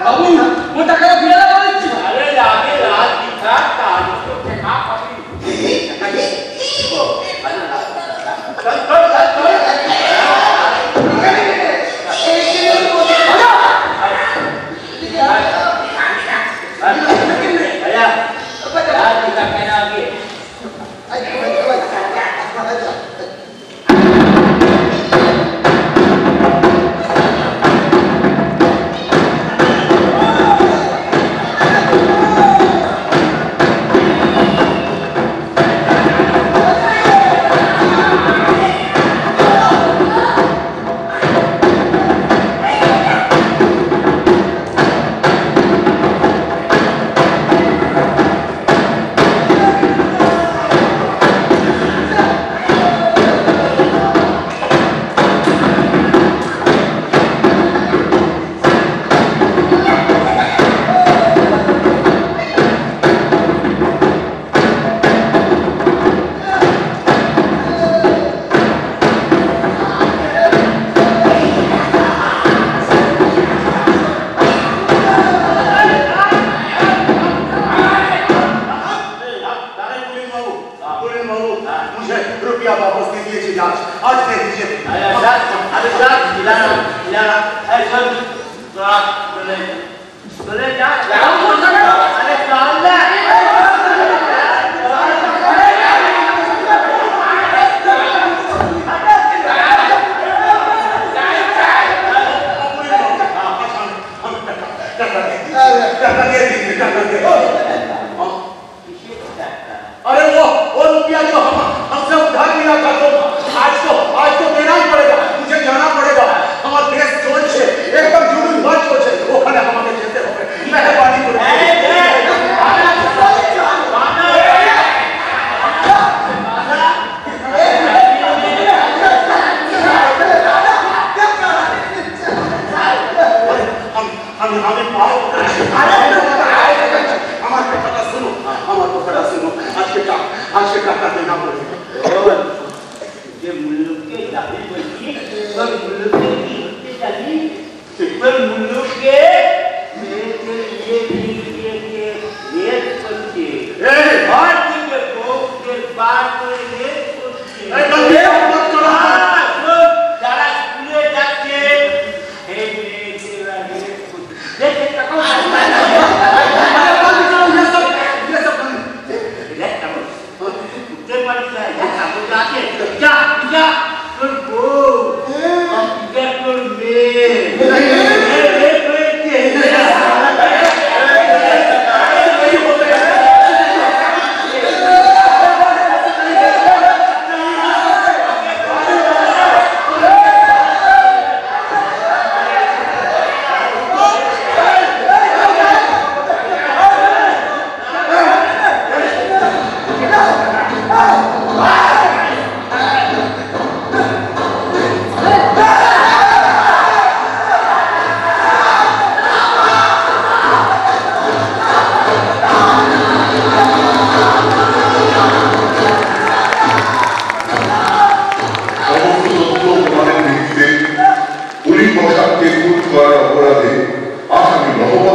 বাবু ও টাকা ফিরে দাও দিচ্ছি আরে আগে রাত দিখা তার তো টাকা পাবি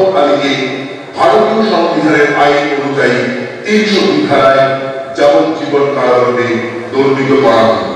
রহমত আলীকে ভারতীয় সংবিধানের আইন অনুযায়ী 302 ধারায় যাবজ্জীবন কারাদণ্ডে দণ্ডিত করা হয়।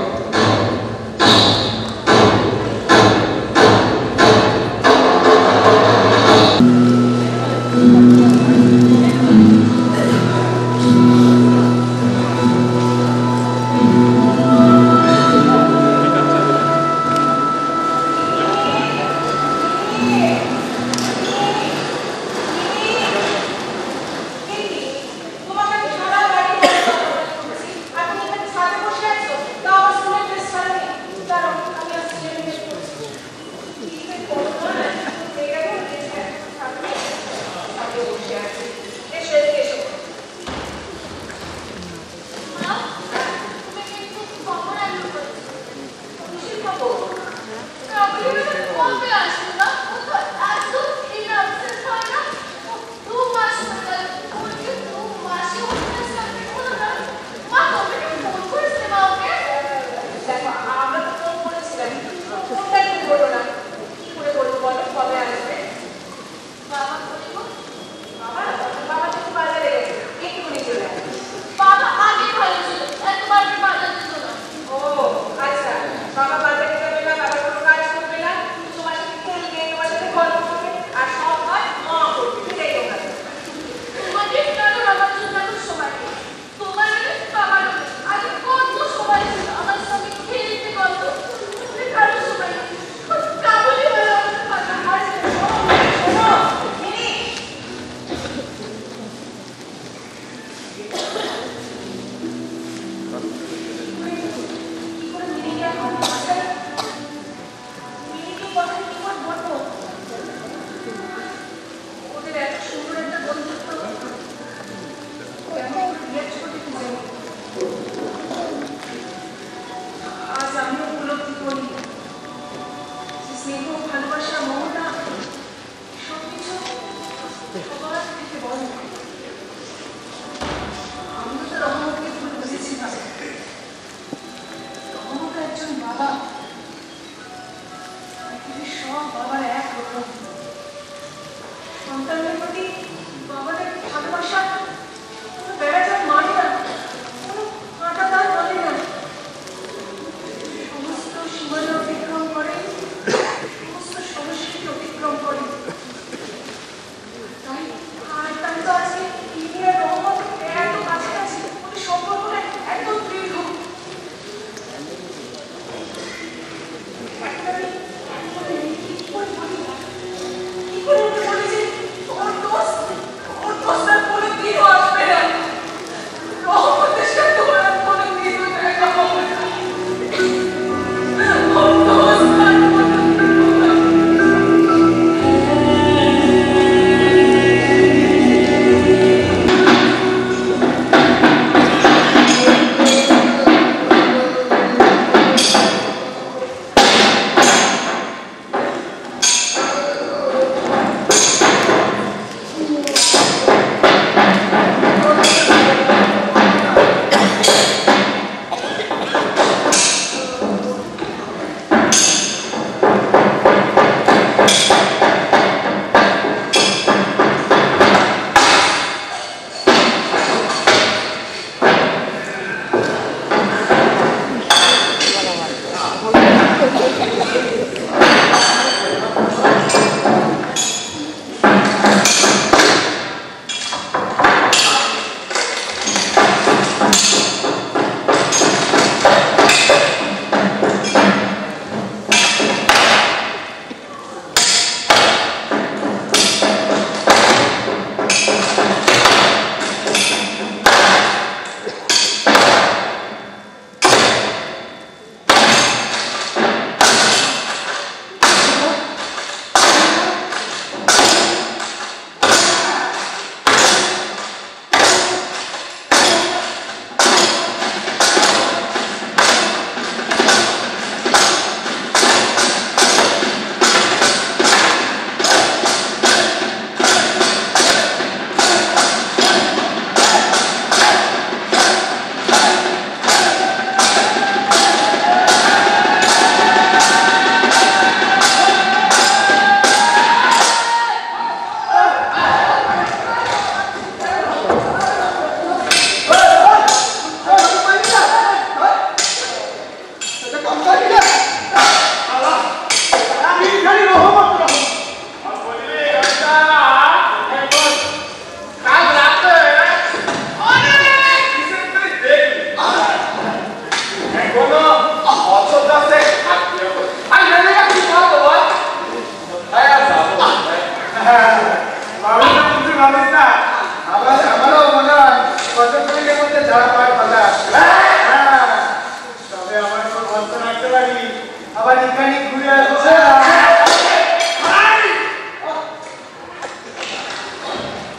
আবার এখানে ঘুরে আসছে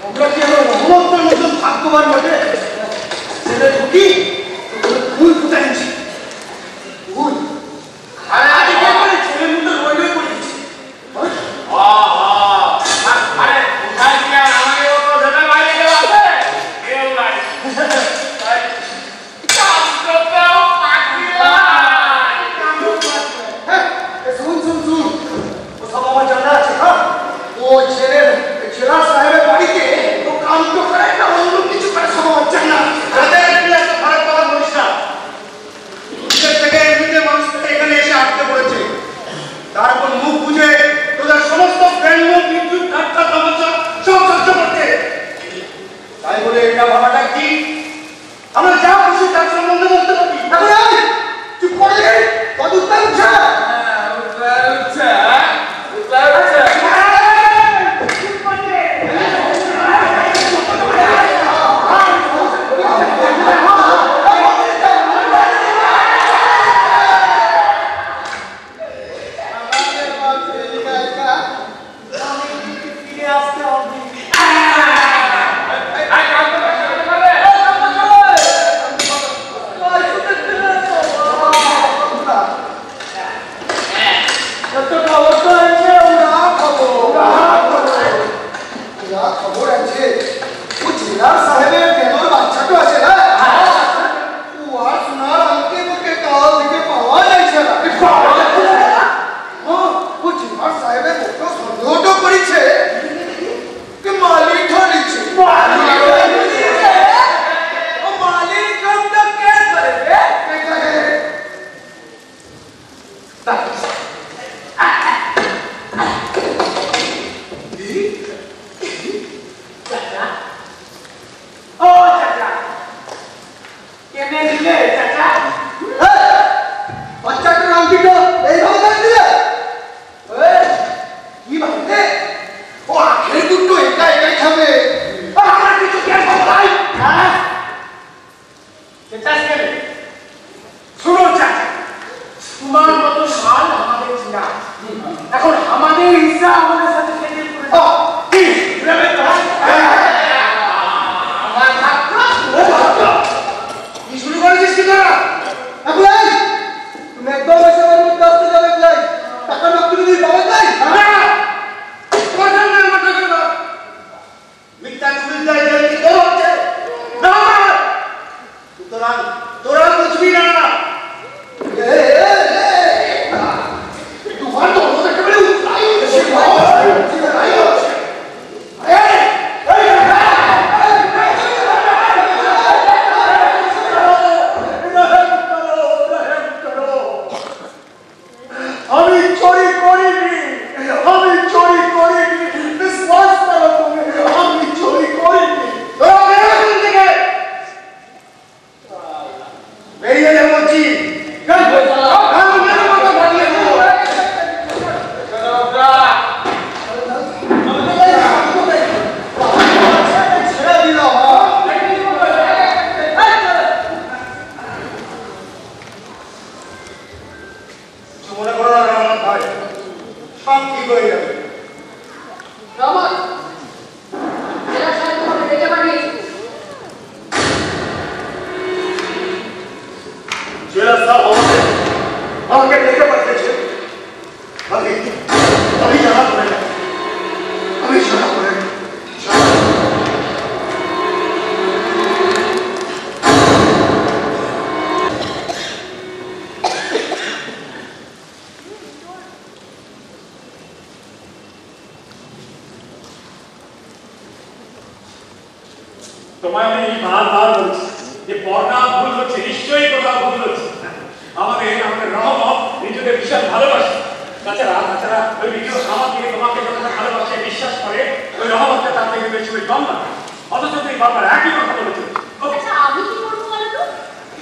আমরা কি আমার রহমতের মতন ভাগ্যবান বটে ছেলে ঢুকি ফুল ফুটাইছি ফুল আরে আরে কে করে ছেলে মুন্ডে রয়ে রয়ে পড়েছি আরে উঠাই দিয়া আমাকে তো দেবে বাইরে গেল আছে কেউ নাই তাই কাম করতেও পাখিলা শুন ও সব আমার জানা আছে হ্যাঁ ও ছেলে সাহেবের বাড়িতে ও কাম তো করে না অন্য কিছু করে সব আমার জানা যাদের একটু এত খারাপ কথা বলিস না নিজের থেকে এমনিতে মানুষটা এখানে এসে আটকে পড়েছে তারপর মুখ বুঝে তোদের সমস্ত ব্যঙ্গ বিদ্যুৎ ঠাট্টা তামাশা সব সহ্য করতে তাই বলে এটা ভাবাটা কি আমরা যা খুশি তার সম্বন্ধে বলতে পারি এখন চুপ করে গেলে কত উত্তর উঠছে তোমায় আমি বারবার বলছি যে পর্দা ভুল হচ্ছে, নিশ্চয়ই কোথাও ভুল হচ্ছে। আমাদের রহমত নিজেদের বিশাল ভালোবাসে, তাছাড়া ওই ভিডিও আমাকে তোমাকে যতটা ভালোবাসে বিশ্বাস করে ওই রহমতটা তার থেকে বেশি ওই কম না। অথচ তুমি বারবার একই কথা বলেছো। আচ্ছা আমি কি করবো বলো তো?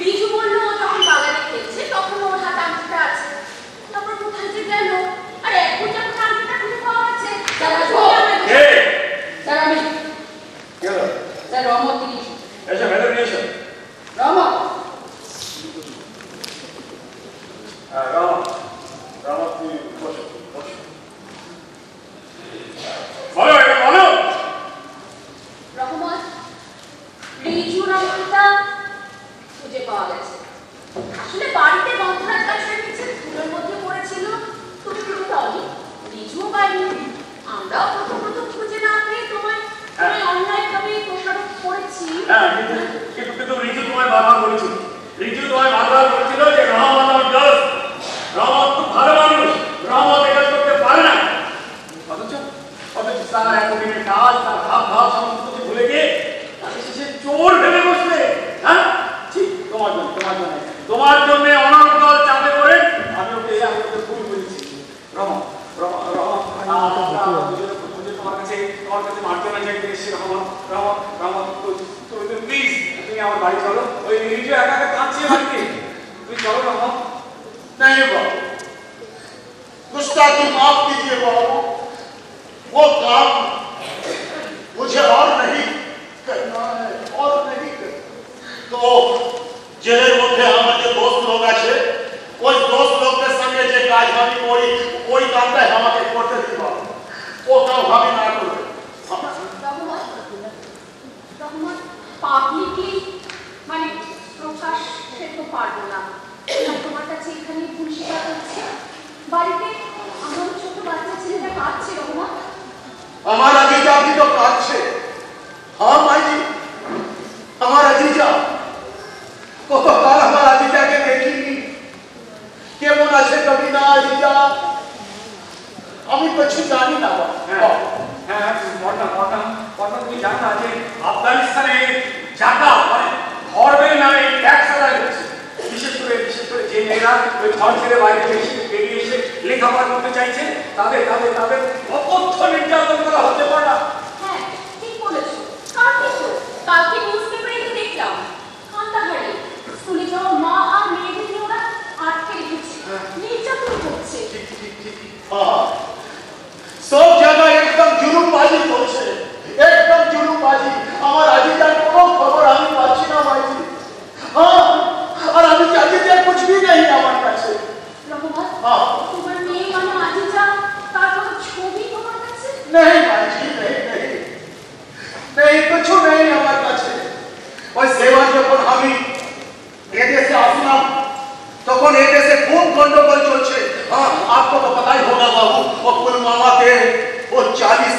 রিজু বললো ও যখন বাগানে খেলছে তখন ওর হাতে আংটিটা আছে, তারপর কোথায় যে গেল আর এখন যখন আংটিটা খুঁজে পাওয়া যাচ্ছে স্যার আমি স্যার রহমত তিনি এসে ভেতরে নিয়ে এসো। রহমত রহমত, রিজু নামটা খুঁজে পাওয়া গেছে। আসলে বাড়িতে বন্ধুরা কাছে কিছু ফুলের মধ্যে পড়েছিল, তুমি খুঁজে পাওনি, রিজুও পাইনি। আমরাও প্রথম খুঁজে না পেয়ে তোমায় অন্যায়ভাবে দোষারোপ করেছি। কিন্তু রিজু তোমায় বারবার বলেছিল, যে রহমত আমার দোষ, রহমত খুব ভালো মানুষ, রহমত এটা করতে পারে না। অথচ তার এতদিনের কাজ, তার ভাব সমস্ত কিছু ভুলে গিয়ে তাকে শেষে চোর ভেবে বসলে। হ্যাঁ ঠিক তোমার জন্য অনর্গল চাপে করে আমি ওকে ভুল বলেছি। রহমত তোমার কাছে মার্জনা চাইতে এসেছি। রহমত প্লিজ তুমি আমার বাড়ি চলো। ওই রিজু একা কাঁদছে বাড়িতে, তুমি চলো রহমত। नहीं बाबू, गुस्ताखी माफ कीजिए बाबू, वो काम मुझे और नहीं करना है, और नहीं करना। तो जेलेर मध्य हमारे दोस्त लोग আছে, ওই दोस्त লোকের সঙ্গে যে কাজ আমি করি ওই কামটা আমাকে করতে দিই বাবু, ও কাম আমি না করব। রহমত পাবলিকলি মানে প্রকাশ্যে তো পারবো না, তোমার কাছে এখানে ভুল স্বীকার করছি। বাড়িতে আমার ছোট বাচ্চা ছেলেটা কাঁদছে। রহমত আমার আজিজা भी तो কাঁদছে। हाँ माई जी, আমার আজিজা কতকাল আমার আজিজাকে দেখিনি, কেমন আছে কবি না আজিজা আমি কিছু জানি না। হ্যাঁ তুমি জানো না যে আফগানিস্তানে জাকা মানে ধর্মের নামে ট্যাক্স আদায় হচ্ছে। বিশেষ করে যে মেয়েরা ওই ঘর ছেড়ে বাইরে বেরিয়ে এসে লেখাপড়া করতে চাইছে তাদের অকথ্য নির্যাতন করা হতে পারে না। হ্যাঁ ঠিক বলেছো। কালকে নিউজ পেপারে তো দেখলাম কান্দাহারে স্কুলে যাওয়া মা আর মেয়েদের ওরা আটকে রেখেছে, নির্যাতন করছে। সব জায়গায় একদম জুলুমবাজি করছে, একদম জুলুমবাজি। আমার আজিজার কোনো খবর আমি পাচ্ছি না ভাইজি। हाँ और अभी আজিজা कुछ भी नहीं আমার কাছে। রহমত তোমার মেয়ে মানে আজিজা তার কোনো ছবি তোমার কাছে? नहीं भाईजी, नहीं कुछ नहीं আমার কাছে। ওই সেবা যখন আমি এদেশে আসলাম তখন এদেশে खूब गंडगोल चलছে। हाँ आपको तो पता ही होगा बाबू, वो पुलवामा के वो 40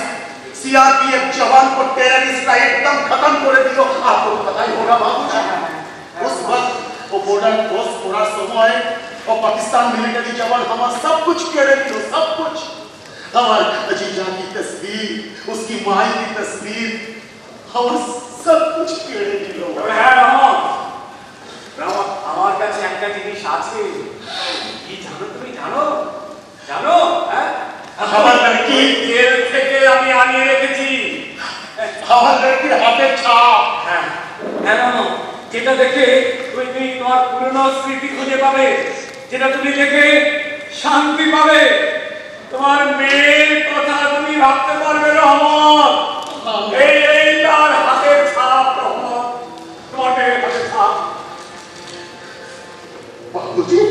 सीआरपीएफ जवान को टेररिस्ट का एकदम खत्म कर दिया, आपको तो पता ही होगा बाबू। उस वक्त वो बॉर्डर पोस्ट पूरा समय और पाकिस्तान मिलिट्री जवान हमारा सब कुछ केड़े दियो, सब कुछ। हमारे अजीजा की तस्वीर, उसकी माई की तस्वीर, हम सब कुछ केड़े दियो। হ্যাঁ রহমত আমার কাছে একটা জিনিস আছে, কি জানো তুমি? জানো হ্যাঁ আমার লড়কি জেল থেকে আমি আনিয়ে রেখেছি। আমার লড়কির হাতের ছাপ। হ্যাঁ রহমত, যেটা দেখে তুমি তোমার পুরনো স্মৃতি খুঁজে পাবে, যেটা তুমি দেখে শান্তি পাবে, তোমার মেয়ের কথা তুমি ভাবতে পারবে রহমত। এই তার হাতের ছাপ রহমত, তোমার মেয়ের হাতের ছাপ। बाबूजी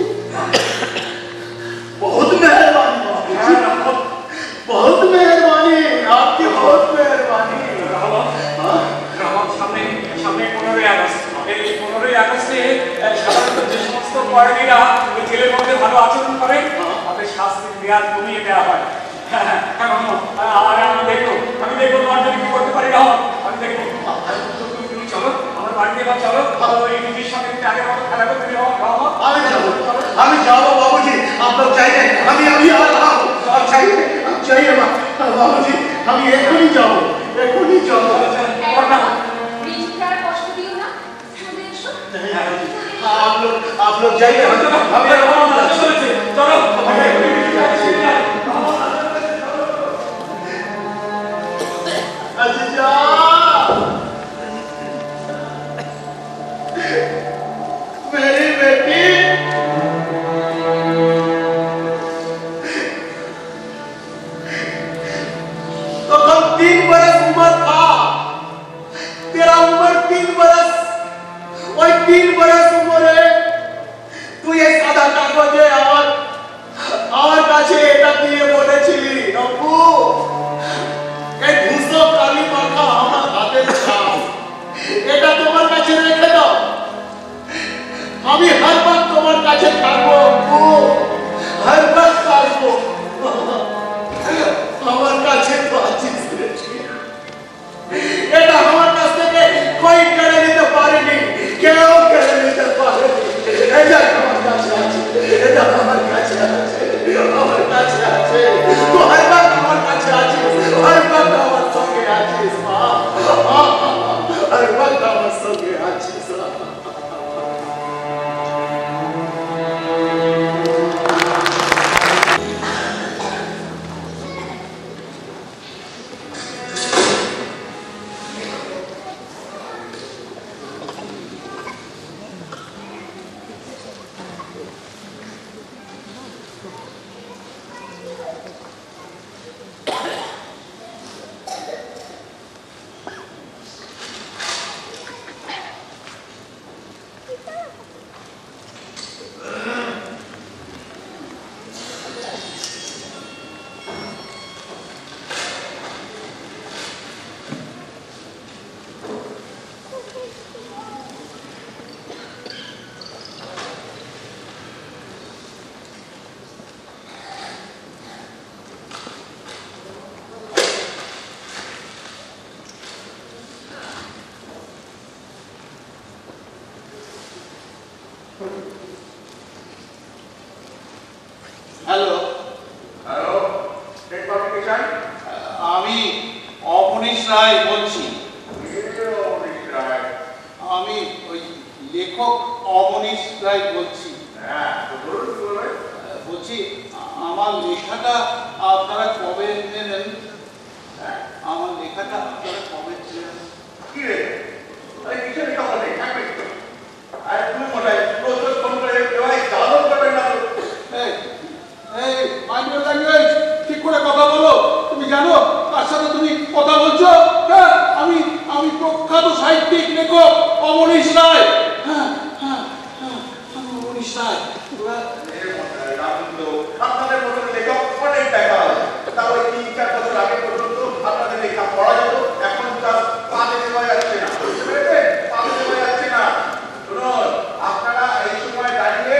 बहुत मेहरबानी बाबूजी, बहुत मेहरबानी आपकी, बहुत मेहरबानी। রহমত সামনে 15ই আগস্ট। এই 15ই আগস্টে সাধারণত যে সমস্ত কয়েদিরা ওই জেলের মধ্যে ভালো আচরণ করে তাদের শাস্তির মেয়াদ কমিয়ে দেওয়া হয়। আর আমি দেখবো তোমার জন্য কি করতে পারি রহমত, আমি দেখবো। তুমি চলো আমার বাড়িতে, এবার চলো ওই নিজের সঙ্গে আগের মতো খেলা করতে রহমত। আমি যাবো বাবूजी, आप लोग जाइए, अभी आ रहा हूँ। आप जाइए बाबूजी, हम एक ही जाओ। রিজুকে কষ্ট দিও না, আমাদের এসো। आप लोग जाइए, চলো। अजीजा मेरी बेटी, तो कब 3 बरस उम्र था, तेरा उम्र 3 बरस, और 3 बरस उम्र है, तू ये सादा कागज কে চাই? আমি অবনীশ রায় বলছি। অবনীশ রায়? আমি ওই লেখক অবনীশ রায় বলছি। হ্যাঁ, তো বলুন কি বলবেন? বলছি আমার লেখাটা আপনারা কবে নেবেন? আমার লেখাটা আপনারা কবে নেবেন? কি রে? আরে কিসের লেখা বলে? আরে তুমি মোটাই রোজ ফোন করে ভাই জানো করবে না তো? এই মাইন্ড ইউর ল্যাঙ্গুয়েজ, ঠিক করে কথা বলো। তুমি জানো কার সাথে তুমি কথা বলছো? হ্যাঁ, আমি প্রখ্যাত সাহিত্যিক লেখক অবনীশ রায়। হ্যাঁ হ্যাঁ হ্যাঁ, আমি অবনীশ রায়। আপনাদের মতো লেখক অনেক দেখা হয়, তাও ওই 3-4 বছর আগে পর্যন্ত আপনাদের লেখা পড়া যেত, এখন তার পাতে দেওয়া যাচ্ছে না। বুঝতে পেরেছেন? পাতে দেওয়া যাচ্ছে না। শুনুন, আপনারা এই সময় দাঁড়িয়ে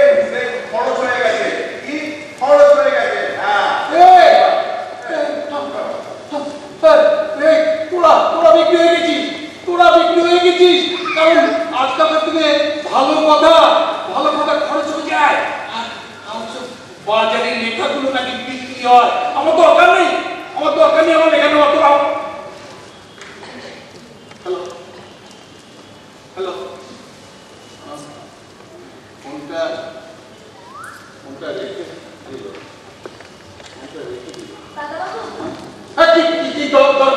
খরচ হয়ে গেছে। কি খরচ হয়ে গেছে? হ্যাঁ, তোরা বিক্রি হয়ে গেছিস, তোরা বিক্রি হয়ে গেছিস। কারণ আজকালকার দিনে ভালো কথা খরচ হয়ে যায়। আর বাজারে লেখাগুলো নাকি বিক্রি হয়। আমার দরকার নেই, আমার লেখা নেওয়া। তোরা হ্যালো, কোনটা রেখে দিল? হ্যাঁ, কি দরকার?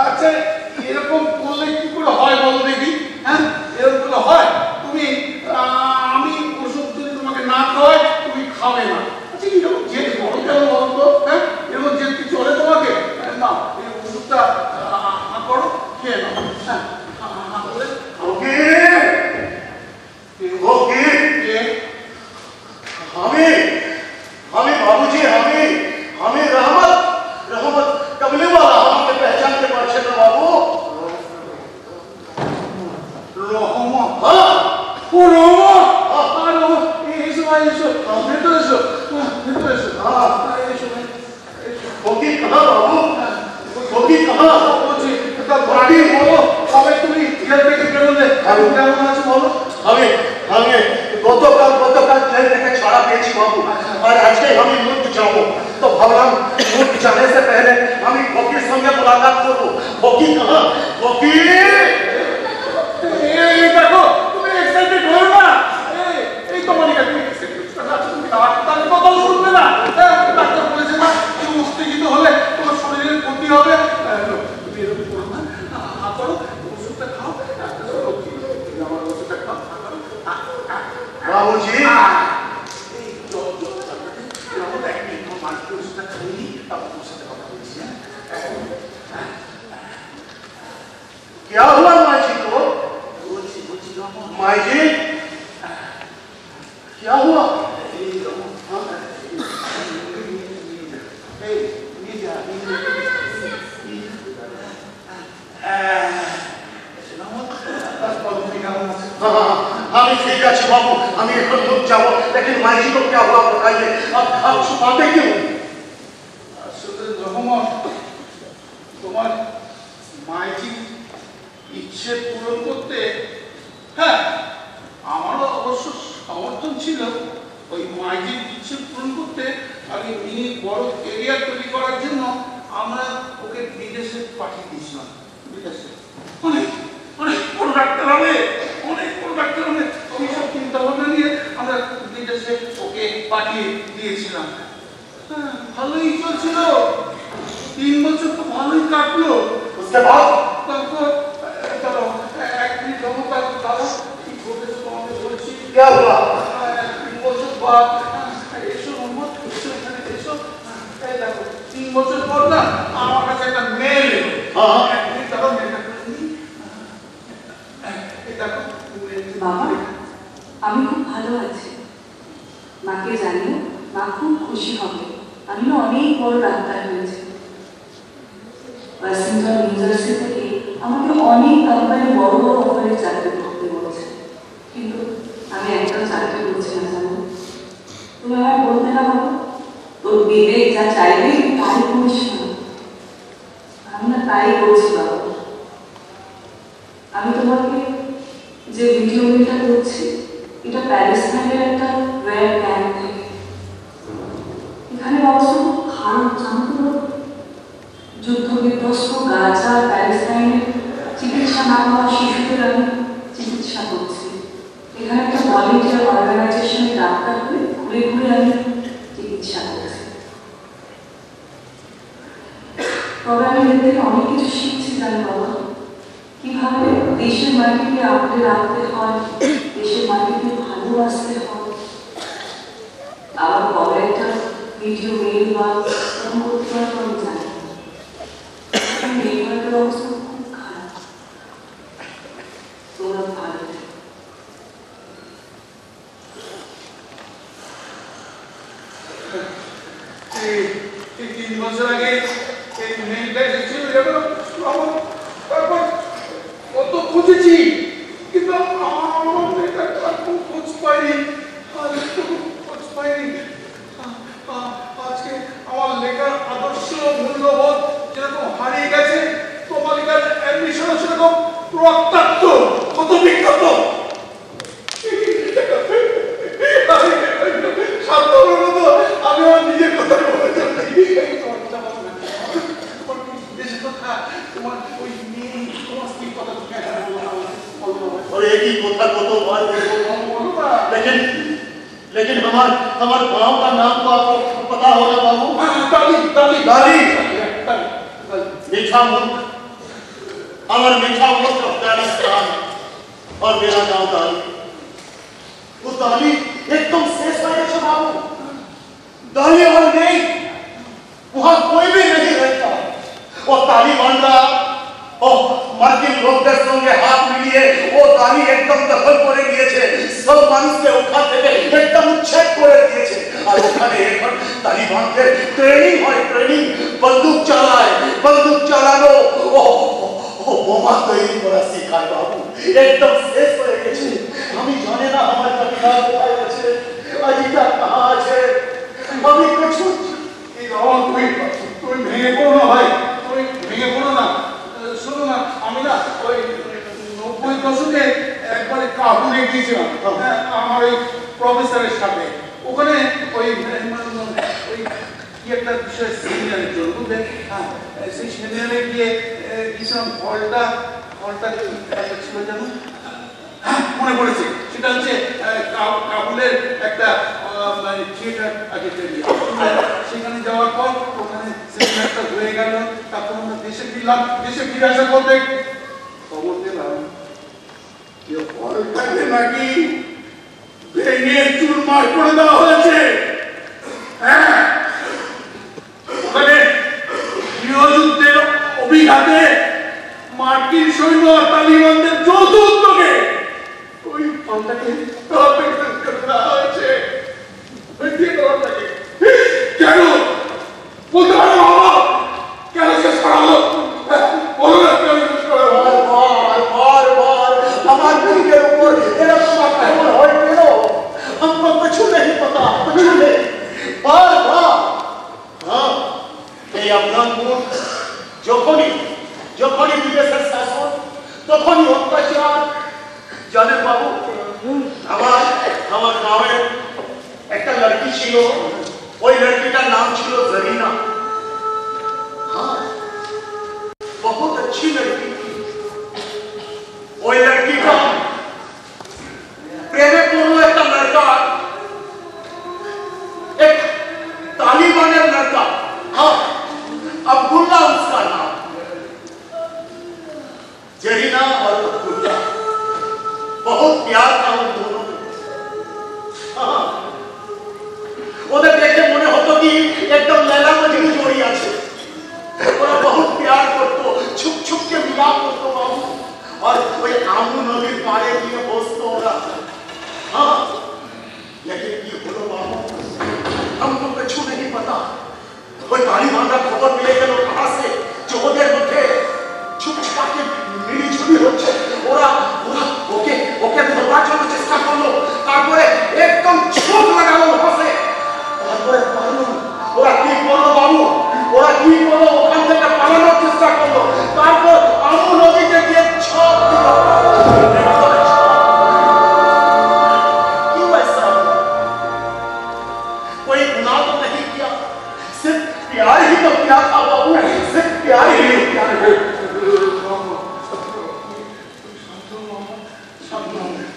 আচ্ছা, এরকম করলে কি করে হয় বলো দেখি? হ্যাঁ, এরকম করলে হয়? আমি ওষুধ যদি তোমাকে না খাওয়াই তুমি খাবে না। আচ্ছা, এরকম জেদ করো কেন বলো তো? হ্যাঁ, এরকম জেদ কি চলে তোমাকে? না, এই ওষুধটা করো, খেয়ে নাও। হ্যাঁ, আমি बाबूजी, আমি रहमत कमले वाला हमके पहचानते पारछे ना बाबू? রহমত? হ্যাঁ, ও রহমত। এসো ভাই, এসো, ভেতরে এসো। खोकी कहाँ बाबू? खोकी कहाँ? বলছি বাড়ি বলো, কবে তুমি জেল থেকে বেরোলে? কেমন আছো বলো? আমি গতকাল জেল থেকে ছাড়া পেয়েছি বাবু, আর আজকে আমি মুক্ত যাবো। তো ভাবলাম মুক্ত जाने से पहले আমি खोकीর সঙ্গে मुलाकात করবো। खोकी कहाँ? खोकी! এই দেখো, তুমি এক্সাইটেড হও না। এই তো মনিকা, তুমি এক্সাইটেড হচ্ছ না, তুমি ডাক্তার কথা শুনবে না। ডাক্তার বলেছে না, তুমি উত্তেজিত হলে তোমার শরীরের ক্ষতি হবে। তুমি এরকম করো না, করো, ওষুধটা খাও। আমার ওষুধটা খাও। बाबूजी, क्या हुआ माई जी को? माई जी, क्या हुआ? আমি ঠিক আছে বাবু, আমি এখন মুখ যাবো, लेकिन माई जी को क्या हुआ बताइए? आप छुपाते क्यों? আসলে রহমত, তোমার মাইজি ইচ্ছে পূরণ করতে, হ্যাঁ, আমারও অবশ্য সমর্থন ছিল। ওই মাইজির ইচ্ছে পূরণ করতে আমি মিনি বড় এরিয়া তৈরি করার জন্য আমরা ওকে বিদেশে পাঠিয়ে দিয়েছিলাম। বিদেশে অনেক বড় ডাক্তার হবে, ওই সব চিন্তা ভাবনা নিয়ে আমরা বিদেশে ওকে পাঠিয়ে দিয়েছিলাম। হ্যাঁ, ভালোই চলছিল, 3 বছর তো ভালোই কাটলো। उसके बाद তারপর এক মিনিট দাঁড়াও, কি ঘটেছে তোমাকে বলছি। क्या हुआ? 3 বছর পর এসো মোহাম্মদ, এসো এখানে এসো। এই দেখো, 3 বছর পর না আমার কাছে একটা মেল এলো। এক মিনিট দাঁড়াও, মেলটা করে নিই। এই দেখো, বাবা, আমি খুব ভালো আছি। মাকে জানিও, মা খুব খুশি হবে। আমি অনেক বড় ডাক্তার হয়েছি। ওয়াশিংটন ইউনিভার্সিটি থেকে আমাকে অনেক কোম্পানি বড় অফারে চাকরি করতে বলেছে, কিন্তু আমি একটা না বাবা, তোর বিবেক যা চাইবে তাই করিস না। আমি না তাই বলছি বাবা। আমি তোমাকে যে ভিডিও মেলটা করছি, এটা প্যালেস্টাইনের একটা রেয়ার ক্যাম্প থেকে। এখানে অবস্থা খুব খারাপ, জানো তো। যুদ্ধ বিধ্বস্ত গাজা প্যালেস্টাইনের চিকিৎসা না পাওয়া শিশুদের আমি চিকিৎসা করছি। এখানে একটা ভলেন্টিয়ার অর্গানাইজেশনের ডাক্তার হয়ে ঘুরে ঘুরে আমি চিকিৎসা করছি। তবে আমি এর থেকে অনেক কিছু শিখছি জানি বাবা, কিভাবে দেশের মাটিকে আঁকড়ে রাখতে হয়, দেশের মাটিকে ভালোবাসতে হয়। আবার কবে একটা ভিডিও মেল বা ফোন করতে হয় তো আমি জানি। মেয়েদের অবস্থা খুব খারাপ। তোমরা ভালো এই 3 বছর আগে এই মেয়েটা এসেছিল যখন তারপর কত খুঁজেছি, কিন্তু আমার মেয়েটা খোঁজ পাইনি, খোঁজ পাইনি। আজকে আমার লেখার আদর্শ মূল্যবোধ যেরকম হারিয়ে গেছে, তোমার লেখার অ্যাম্বিশন সেরকম রক্তাক্ত, কত বিখ্যাত। সাধারণত আমি আমার নিজের কথা বলে যাচ্ছি। দেশে তো তোমার ওই মেয়ে, তোমার স্ত্রীর কথা और एक ही कोथा को तो बात लेकिन हमारे गांव का नाम तो आपको पता होगा बाबू। दाली मीठा मुल्क, हमारे मीठा मुल्क अफगानिस्तान और मेरा गांव दाली। वो दाली एकदम शेष हो गया बाबू। दाली और नहीं, वहां कोई भी नहीं रहता। वो तालिबान का মার্কিন লোকদের সঙ্গে হাত মিলিয়ে ও দালি একদম দখল করে নিয়েছে, সব মানুষকে ওখান থেকে একদম উচ্ছেদ করে দিয়েছে। আর ওখানে এখন তালিবানদের ট্রেনিং হয়, ট্রেনিং, বন্দুক চালায়, বন্দুক চালানো, ও বোমা তৈরি করা শেখায় বাবু। একদম শেষ হয়ে গেছে। আমি জানি না আমার কাকিরা কোথায় আছে, আজিটা কাহা আছে, আমি কিছু তুই ভেঙে পড়ো না ভাই, তুই ভেঙে পড়ো না। শোনো না, আমি না ওই 90 দশকে একবারে কাবুলে গিয়েছিলাম আমার ওই প্রফেসরের সাথে। ওখানে ওই কি একটা বিষয় সেমিনারের জন্য, বুঝলে? হ্যাঁ, সেই সেমিনারে গিয়ে গিয়েছিলাম। হলটা ছিল জানো? হ্যাঁ, মনে পড়েছে। সেটা হচ্ছে কাবুলের একটা থিয়েটার আগে তৈরি। সেখানে যাওয়ার পর ওখানে সেমিনারটা হয়ে গেল। তারপর আমরা দেশে ফিরলাম। দেশে ফিরে আসার পর খবর পেলাম যে হলটাকে নাকি ভেঙে চুরমার করে দেওয়া হয়েছে। হ্যাঁ, ওখানে গৃহযুদ্ধের অভিঘাতে মার্কিন সৈন্য আর তালিবানদের যৌথ উদ্যোগে ওই হলটাকে দেওয়া হয়েছে। কেন বলতে পারো বাবা, কেন শেষ করা হলো? বলো না, কেন শেষ করা হলো? আমার দিকের উপর এরকম আক্রমণ হয় কেন? हमको कुछ नहीं पता, कुछ नहीं। हाँ, এই আফগান মুখ যখনই বিদেশের শাসন, তখনই অত্যাচার। জানেন বাবু, আমার গাঁয়ের একটা লড়কি ছিল, ওই লড়কিটার নাম ছিল জরিনা। हाँ, बहुत अच्छी लड़की थी। ওই লড়কিটা প্রেমে পড়লো একটা লড়কা, एक तालिबाনের लड़का। हाँ, अब्दुल्ला उसका नाम। जरीना और अब्दुल्ला बहुत प्यार था उन दोनों में। हाँ, ওদের দেখে মনে হতো কি একদম लैला मजनू जोड़ी আছে। ওরা बहुत प्यार করতো, छुप छुप के मिलाप করতো বাবু। और ওই আমু নদীর পাড়ে গিয়ে বসতো ওরা। हाँ, लेकिन ये बोलो बाबू, हमको कुछ नहीं पता। कोई तालिबान का खबर मिले गए कहां से, जो ওদের মধ্যে छुप छुपा के मिली जुली হচ্ছে। ওরা ওকে ধরবার জন্য চেষ্টা করলো, তারপরে একদম চোখ লাগালো ভাষে। তারপরে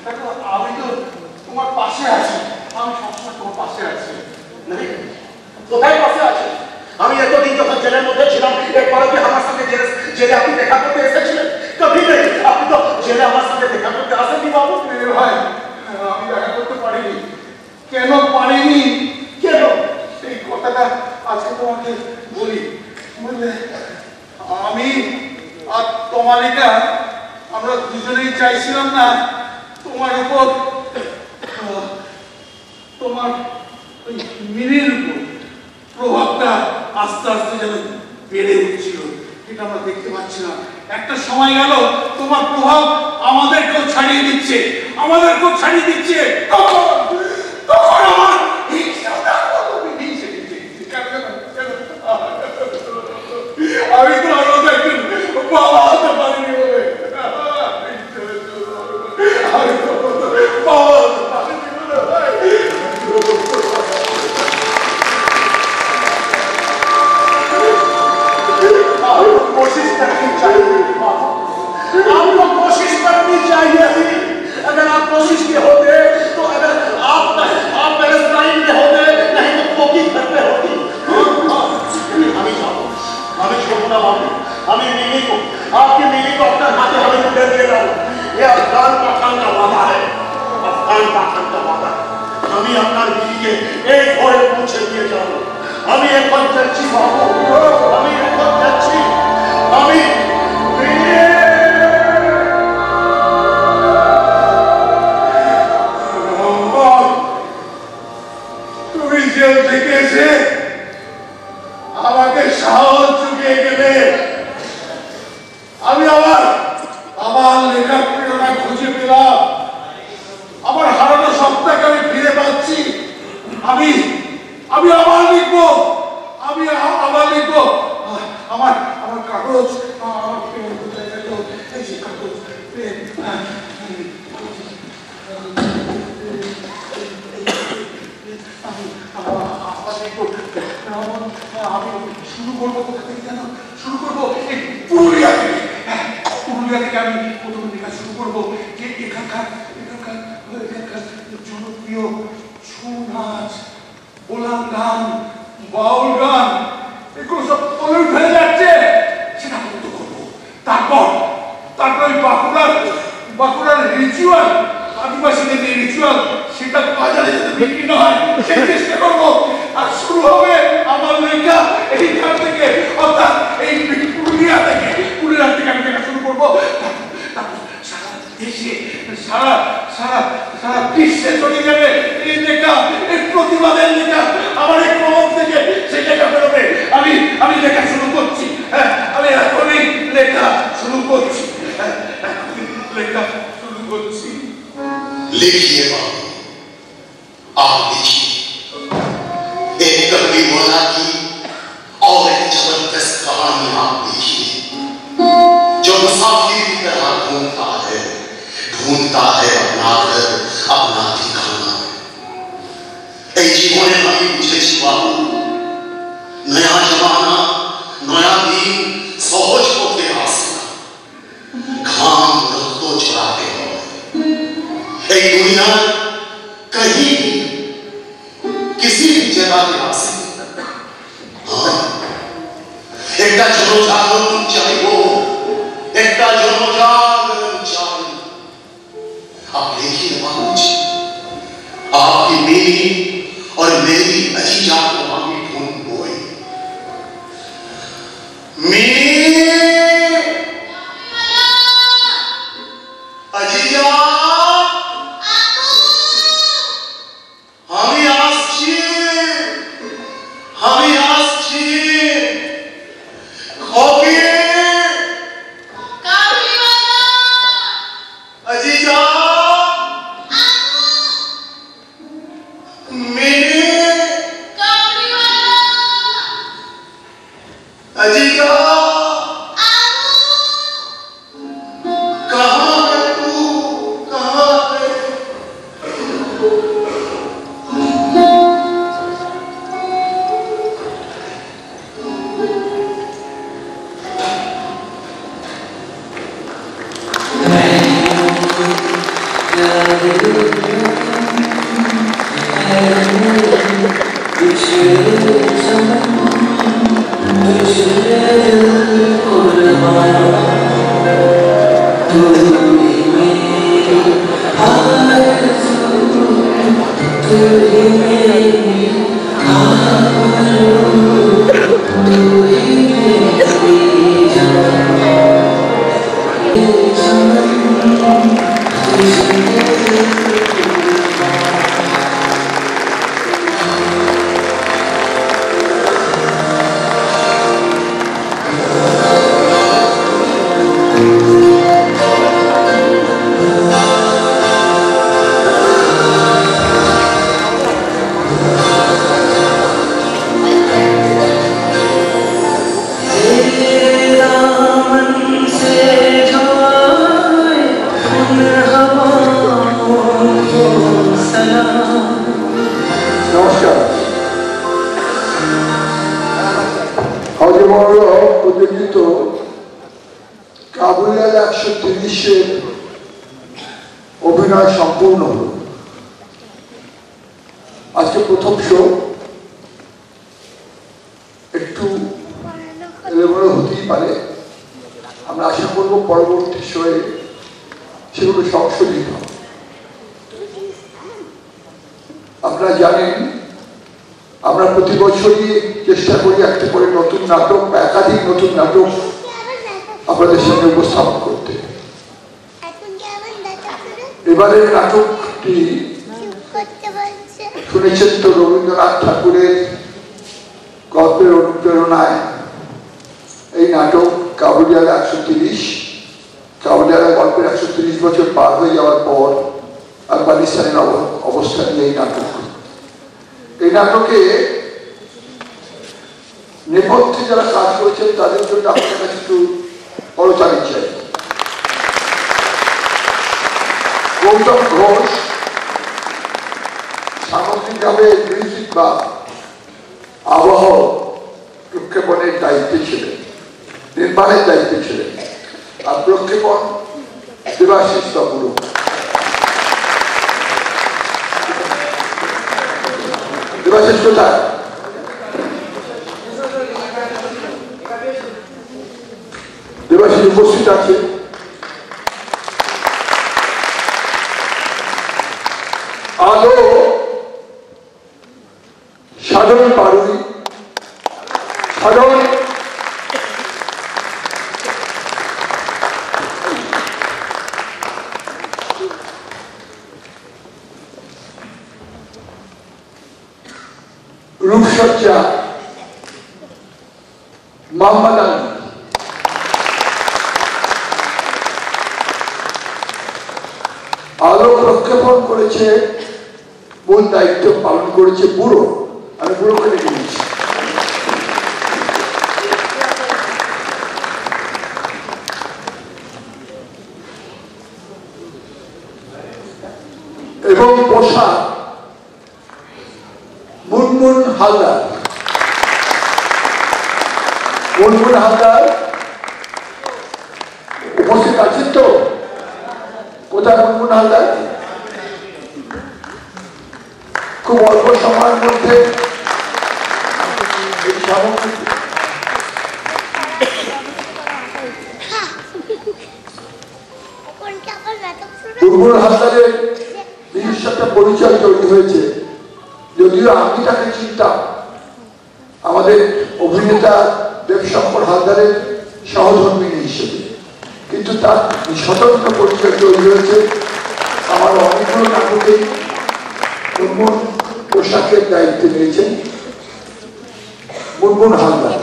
দেখো আমি তো তোমার পাশে আছি, আমি সবসময় তোমার পাশে আছি। কোথায় পাশে আছে? আমি এতদিন যখন জেলের মধ্যে ছিলাম একবার কি আমার সাথে জেলে আপনি দেখা করতে এসেছিলেন? কবি নেই। আপনি তো জেলে আমার সাথে দেখা করতে আসেননি বাবু। ভাই আমি দেখা করতে পারিনি। কেন পারিনি? কেন এই কথাটা আজকে তোমাকে বলি। বুঝলে আমি আর তমালিকা আমরা দুজনেই চাইছিলাম না তোমার উপর, তোমার মিনির উপর প্রভাবটা আস্তে আস্তে যেন বেড়ে উঠছিল, এটা আমরা দেখতে পাচ্ছি না। একটা সময় গেল তোমার প্রভাব আমাদেরকেও ছাড়িয়ে দিচ্ছে, আমাদেরকেও ছাড়িয়ে দিচ্ছে। তখন আমার আমি তো আরো একজন বাবা হতে পারিনি বলে, আমি তো বাবা হতে পারিনি বলে। कोशिश करनी चाहिए, आपको कोशिश करनी चाहिए थी। अगर आप कोशिश किए होते तो अगर आप पैलेस्टाइन में होते नहीं तो कोकी घर पे होती। हमें छोड़ना बाबू, हमें मिली को, आपकी मिली को अपना हाथे हमें दे देगा। ये अफगान पाठान का वादा है, अफगान पाठान का वादा। हमें अपना मिली के एक घोड़े पूछे दिए जाओ। हमें एक बार चर्ची बाबू, हमें एक बार चर्ची, हमें তুমি জেল থেকে এসে আমাকে সাহস জুগিয়ে গেলে আমি আমার লেখার প্রেরণা খুঁজে পেলাম। আমার হারানো সত্তাকে আমি ফিরে পাচ্ছি। আমি আবার লিখবো, আমি আবার লিখবো। আমার কাগজ, আমার পেন কোথায় গেল? এই যে কাগজ, পেন। আমি শুরু করবো কোথা থেকে জানো? শুরু করবো এই পুরুলিয়া থেকে। পুরুলিয়া থেকে আমি প্রথমে লেখা শুরু করবো। এখানকার জনপ্রিয় ছৌ নাচ, ওলান গান, বাউল গান, এগুলো সব তলে ফেলে যাচ্ছে, সেটা বন্ধ করবো। তারপর ওই বাঁকুড়ার রিচুয়াল, আদিবাসীদের যে রিচুয়াল, সেটা বাজারে যাতে বিক্রি না হয় সেই চেষ্টা করবো। আর শুরু হবে আমার লেখা এইখান থেকে, অর্থাৎ এই পুরুলিয়া থেকে আমি লেখা শুরু করবো। তারপর সারা দেশে, সারা বিশ্বে চলে যাবে এই লেখা, এই প্রতিবাদের লেখা। আমার এই ক্রম থেকে সেই লেখা বেরোবে। আমি লেখা শুরু করছি। আমি এখনই লেখা শুরু করছি। लिखिए बाबू, आप लिखिए। एक कवि मोना की और एक जबरदस्त कहानी आप लिखिए, जो मुसाफिर की तरह ढूंढता है अपना घर, अपना ठिकाना। এই জীবনে আমি বুঝেছি বাবু, নয়া জমানা, নয়া দিন সহজ পথে আসে না, ঘাম রক্ত ঝরাতে হয়। এই দুনিয়ার कहीं किसी भी जगह पे आ सकते। हाँ, एक जनजागरण चाहिए, एक जनजागरण चाहिए। आप देखिए बाबूजी, आपकी मेरी और मेरी अजीजा को हमें ढूंढ बोए। अजीजा कहाँ है तू? অভিনয় সম্পূর্ণ হল। আজকে প্রথম শো একটু এলোমেলো হতেই পারে, আমরা আশা করব পরবর্তী শোয়ে সেগুলো সংশোধিত হবে। আপনারা জানেন আমরা প্রতি বছরই চেষ্টা করি একটা করে নতুন নাটক বা একাধিক নতুন নাটক আপনাদের সামনে উপস্থাপন করতে। এবারের নাটকটি শুনেছেন তো রবীন্দ্রনাথ ঠাকুরের গল্পের অনুপ্রেরণায় এই নাটক কাবুলিওয়ালা 130। কাবুলিওয়ালা গল্পের 130 বছর পার হয়ে যাওয়ার পর আফগানিস্তানের অবস্থা নিয়ে এই নাটক। এই নাটকে নেপথ্যে যারা কাজ করেছেন তাদের জন্য আপনার কাছে একটু করতালি চাই। গৌতম ঘোষ সামগ্রিকভাবে মিউজিক বা আবহ প্রক্ষেপণের দায়িত্বে ছিলেন, নির্মাণের দায়িত্বে ছিলেন, আর প্রক্ষেপণ দেবাশিস বাবুর। দেবাশিস কোথায়? দেবাশিস উপস্থিত আছে। আলো সাধারণ বাড়ি, সাধারণ রূপসজ্জা মাম্মাদান, আলো প্রক্ষেপণ করেছে, মূল দায়িত্ব পালন করেছে বুড়ো। আমি বুড়োকে ডেকে নিচ্ছি। এবং পোশাক মুনমুন হালদার। মুনমুন হালদার উপস্থিত আছেন তো? কোথায় মুনমুন হালদার? খুব অল্প সময়ের মধ্যে মুনমুন হালদারের নিজস্ব একটা পরিচয় তৈরি হয়েছে। যদিও আমি তাকে চিনতাম আমাদের অভিনেতা দেবশঙ্কর হালদারের সহধর্মিনী হিসেবে, কিন্তু তার স্বতন্ত্র পরিচয় তৈরি হয়েছে আমার অনেকগুলো নাটকে। মুনমুন পোশাকের দায়িত্ব নিয়েছেন মুনমুন হালদার।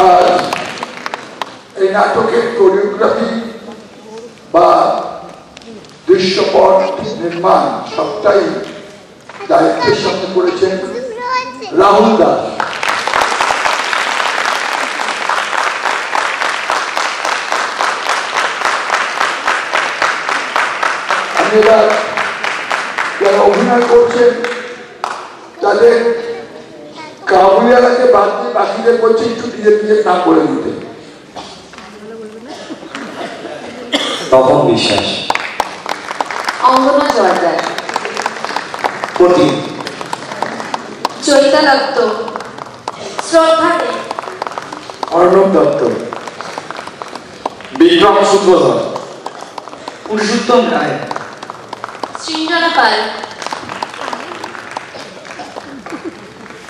আর এই নাটকের কোরিওগ্রাফি বা দৃশ্যপট নির্মাণ সবটাই দায়িত্বের সাথে করেছেন রাহুল দাস। আমি এবার যারা অভিনয় করছেন তাদের কাবুলিওয়ালাকে বাদ দিয়ে বাকিদের বলছে একটু নিজের নিজের নাম বলে দিতে। তপন বিশ্বাস, অঙ্গনা জর্দার, প্রতিম, চৈতা দত্ত, শ্রদ্ধা দে, অর্ণব দত্ত, বিক্রম সূত্রধর, পুরুষোত্তম রায়, সৃঞ্জনা পাল,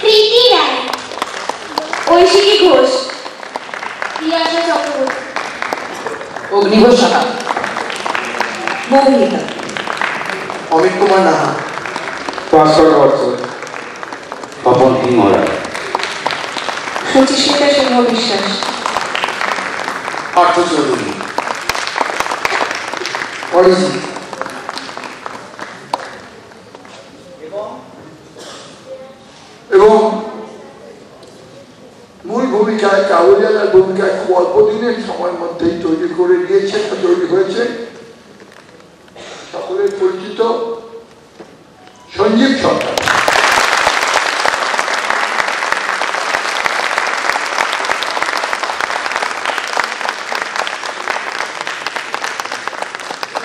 কৃতি রায়, ঐশিকী ঘোষ, প্রিয়াশা চক্রবর্তী, অগ্নিঘোষ সাহা, মৌমিতা, অমিত কুমার নাহা, ভাস্কর বর্ষ, তপন হিমরা, সুচিস্মিতা সিংহ বিশ্বাস, পার্থ চৌধুরী, অরিজিৎ, এবং মূল ভূমিকায় কাবুলিওয়ালার ভূমিকায় খুব অল্প দিনের সময়ের মধ্যেই তৈরি করে নিয়েছেন, তৈরি হয়েছে সকলের পরিচিত সঞ্জীব সরকার।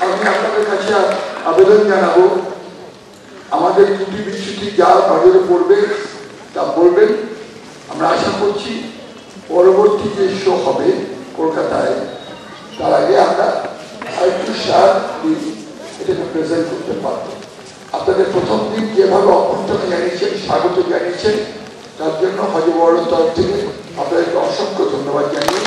আমি আপনাদের কাছে আবেদন জানাবো, আমাদের ত্রুটি বিচ্যুতি যা নজরে পড়বে তা বলবেন। আমরা আশা করছি পরবর্তী যে শো হবে কলকাতায়, তার আগে আমরা আরেকটু এটাকে প্রেজেন্ট করতে পারবো। আপনাদের প্রথম দিন যেভাবে অভ্যর্থনা জানিয়েছেন, স্বাগত জানিয়েছেন, তার জন্য হজবরণের তরফ থেকে আপনাদেরকে অসংখ্য ধন্যবাদ জানিয়ে